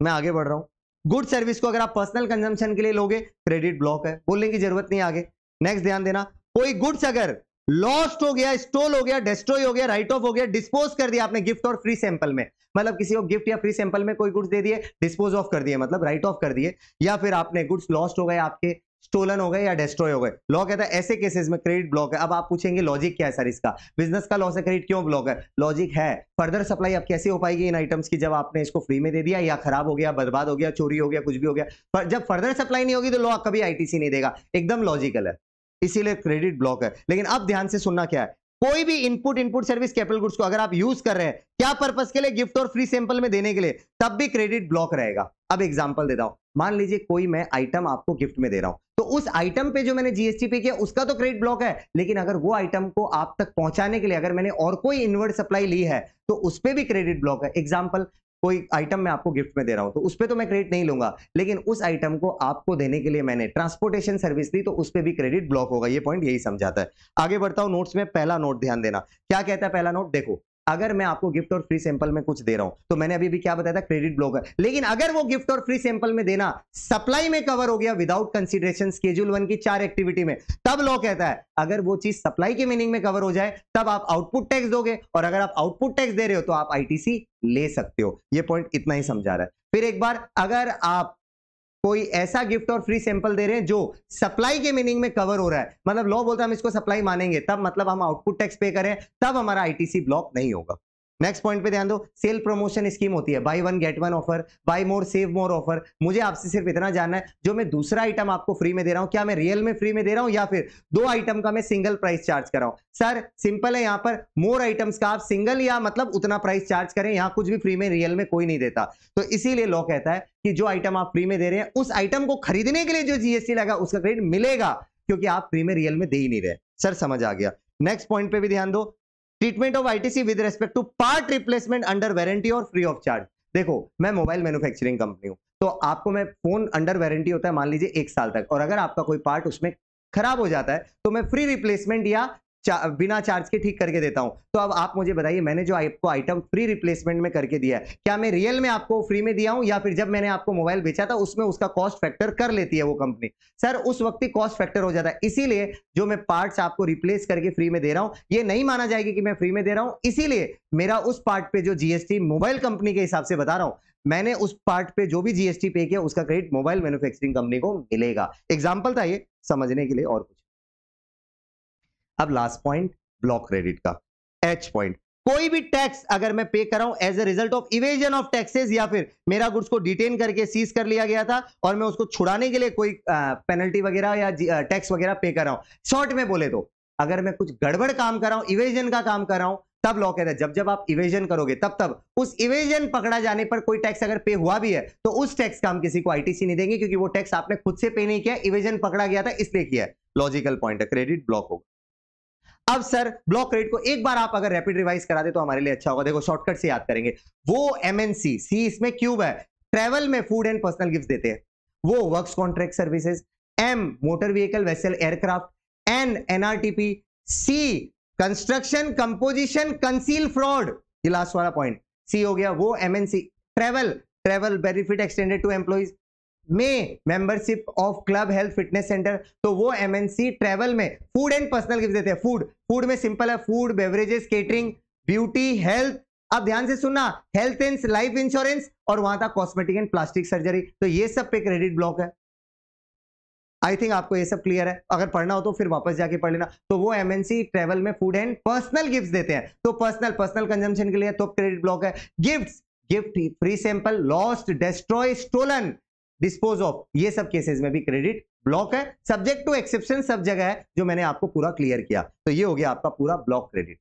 मैं आगे बढ़ रहा हूं, गुड सर्विस को अगर आप पर्सनल कंजम्पशन के लिए लोगे क्रेडिट ब्लॉक है, बोलने की जरूरत नहीं आगे। नेक्स्ट ध्यान देना, कोई गुड्स अगर लॉस्ट हो गया, स्टोल हो गया, डिस्ट्रॉय हो गया, राइट ऑफ हो गया, डिस्पोज कर दिया आपने गिफ्ट और फ्री सैंपल में, मतलब किसी को गिफ्ट या फ्री सैंपल में कोई गुड्स दे दिए, डिस्पोज ऑफ कर दिए मतलब राइट ऑफ कर दिए, या फिर आपने गुड्स लॉस्ट हो गए आपके, स्टोलन हो गए या डिस्ट्रॉय हो गए, लॉ कहता है ऐसे केसेस में क्रेडिट ब्लॉक है। अब आप पूछेंगे लॉजिक क्या है सर इसका, बिजनेस का लॉस है, क्रेडिट क्यों ब्लॉक है? लॉजिक है, फर्दर सप्लाई अब कैसे हो पाएगी इन आइटम्स की जब आपने इसको फ्री में दे दिया, या खराब हो गया, बर्बाद हो गया, चोरी हो गया, कुछ भी हो गया, पर जब फर्दर सप्लाई नहीं होगी तो लॉ कभी आईटीसी नहीं देगा, एकदम लॉजिकल है, इसीलिए क्रेडिट ब्लॉक है। लेकिन अब ध्यान से सुनना क्या है, कोई भी इनपुट सर्विस कैपिटल गुड्स को अगर आप यूज कर रहे हैं क्या पर्पस के लिए, गिफ्ट और फ्री सैंपल में देने के लिए, तब भी क्रेडिट ब्लॉक रहेगा। अब एग्जांपल देता हूं, मान लीजिए कोई मैं आइटम आपको गिफ्ट में दे रहा हूं, तो उस आइटम पे जो मैंने जीएसटी पे किया उसका तो क्रेडिट ब्लॉक है, लेकिन अगर वो आइटम को आप तक पहुंचाने के लिए अगर मैंने और कोई इनवर्ड सप्लाई ली है तो उस पे भी क्रेडिट ब्लॉक है। एग्जांपल, कोई आइटम मैं आपको गिफ्ट में दे रहा हूं तो उस पे तो मैं क्रेडिट नहीं लूंगा, लेकिन उस आइटम को आपको देने के लिए मैंने ट्रांसपोर्टेशन सर्विस दी तो उस पे भी क्रेडिट ब्लॉक होगा। ये पॉइंट यही समझाता है। आगे बढ़ता हूं, नोट्स में पहला नोट ध्यान देना, क्या कहता है पहला नोट, देखो अगर मैं आपको गिफ्ट और फ्री सैंपल में कुछ दे रहा हूं तो मैंने अभी भी क्या बताया था, क्रेडिट ब्लॉक है, लेकिन अगर वो गिफ्ट और फ्री सैंपल में देना सप्लाई में कवर हो गया विदाउट कंसीडरेशन स्केड्यूल 1 की 4 एक्टिविटी में, तब लॉ कहता है अगर वो चीज सप्लाई के मीनिंग में कवर हो जाए तब आप आउटपुट टैक्स दोगे, और अगर आप आउटपुट टैक्स दे रहे हो तो आप आईटीसी ले सकते हो। ये पॉइंट इतना ही समझा रहा है। फिर एक बार, अगर आप कोई ऐसा गिफ्ट और फ्री सैंपल दे रहे हैं जो सप्लाई के मीनिंग में कवर हो रहा है, मतलब लॉ बोलता है हम इसको सप्लाई मानेंगे, तब मतलब हम आउटपुट टैक्स पे करें, तब हमारा आईटीसी ब्लॉक नहीं होगा। नेक्स्ट पॉइंट पे ध्यान दो, सेल प्रमोशन स्कीम होती है, buy one get one offer, buy more save more offer. मुझे आपसे सिर्फ इतना जानना है, जो मैं दूसरा आइटम आपको फ्री में दे रहा हूं क्या मैं रियल में फ्री में दे रहा हूं या फिर 2 आइटम का मैं सिंगल प्राइस चार्ज कर रहा हूं? सर सिंपल है, यहां पर मोर आइटम्स का आप सिंगल या मतलब उतना प्राइस चार्ज करें, यहां कुछ भी फ्री में रियल में कोई नहीं देता। तो इसीलिए लॉ कहता है कि जो आइटम आप फ्री में दे रहे हैं उस आइटम को खरीदने के लिए जो जीएसटी लगा उसका क्रेडिट मिलेगा, क्योंकि आप फ्री में रियल में दे ही नहीं रहे। सर समझ आ गया। नेक्स्ट पॉइंट पे भी ध्यान दो, treatment of ITC with respect to part replacement under warranty और फ्री ऑफ चार्ज। देखो मैं मोबाइल मैन्युफैक्चरिंग कंपनी हूं, तो आपको मैं फोन अंडर वारंटी होता है मान लीजिए 1 साल तक, और अगर आपका कोई पार्ट उसमें खराब हो जाता है तो मैं फ्री रिप्लेसमेंट या बिना चार्ज के ठीक करके देता हूं। तो अब आप मुझे बताइए, मैंने जो आपको आइटम फ्री रिप्लेसमेंट में करके दिया है, क्या मैं रियल में आपको फ्री में दिया हूं या फिर जब मैंने आपको मोबाइल बेचा था उसमें उसका कॉस्ट फैक्टर कर लेती है वो कंपनी? सर उस वक्त ही कॉस्ट फैक्टर हो जाता है, इसीलिए जो मैं पार्ट्स आपको रिप्लेस करके फ्री में दे रहा हूं ये नहीं माना जाएगी कि मैं फ्री में दे रहा हूं, इसीलिए मेरा उस पार्ट पे जो जीएसटी मोबाइल कंपनी के हिसाब से बता रहा हूं, मैंने उस पार्ट पे जो भी जीएसटी पे किया उसका क्रेडिट मोबाइल मैन्युफैक्चरिंग कंपनी को मिलेगा। एग्जांपल था ये समझने के लिए, और कुछ। अब लास्ट पॉइंट ब्लॉक क्रेडिट का, एच पॉइंट, कोई भी टैक्स अगर मैं पे कर रहा हूं as a result of evasion of taxes, या फिर मेरा गुड्स को डिटेन करके सीज कर लिया गया था और मैं उसको छुड़ाने के लिए कोई पेनल्टी वगैरह या टैक्स वगैरह पे कर रहा हूं, शॉर्ट में बोले तो अगर मैं कुछ गड़बड़ काम कर रहा हूं, इवेजन का काम कर रहा हूं, तब लॉ कहता है जब जब आप इवेजन करोगे तब उस इवेजन पकड़ा जाने पर कोई टैक्स अगर पे हुआ भी है तो उस टैक्स का हम किसी को आईटीसी नहीं देंगे, क्योंकि वो टैक्स आपने खुद से पे नहीं किया, इवेजन पकड़ा गया था इसलिए किया है। लॉजिकल पॉइंट है, क्रेडिट ब्लॉक होगा। अब सर ब्लॉक क्रेडिट को एक बार आप अगर रैपिड रिवाइज करा दे तो हमारे लिए अच्छा होगा। देखो शॉर्टकट से याद करेंगे, वो एमएनसी, सी इसमें क्यूब है, ट्रैवल में फूड एंड पर्सनल गिफ्ट देते हैं, वो works contract services, M motor vehicle vessel aircraft, N NRTP, C construction composition conceal fraud, ये लास्ट वाला पॉइंट सी हो गया, वो MNC. Travel benefit extended to employees, M membership of club health fitness centre, तो वो एमएनसी ट्रैवल में फूड एंड पर्सनल गिफ्ट देते हैं। फूड में सिंपल है, food beverages catering beauty health, अब ध्यान से सुनना, हेल्थ एंड लाइफ इंश्योरेंस, और वहां था कॉस्मेटिक एंड प्लास्टिक सर्जरी, तो ये सब पे क्रेडिट ब्लॉक है। आई थिंक आपको ये सब क्लियर है, अगर पढ़ना हो तो फिर वापस जाके पढ़ लेना। तो वो एमएनसी ट्रैवल में फूड एंड पर्सनल गिफ्ट देते हैं, तो पर्सनल कंजम्पशन के लिए तो क्रेडिट ब्लॉक है। Gift free sample, lost, destroy, stolen, dispose of, ये सब केसेस में भी क्रेडिट ब्लॉक है, सब्जेक्ट टू एक्सेप्शन सब जगह है, जो मैंने आपको पूरा क्लियर किया। तो ये हो गया आपका पूरा ब्लॉक क्रेडिट।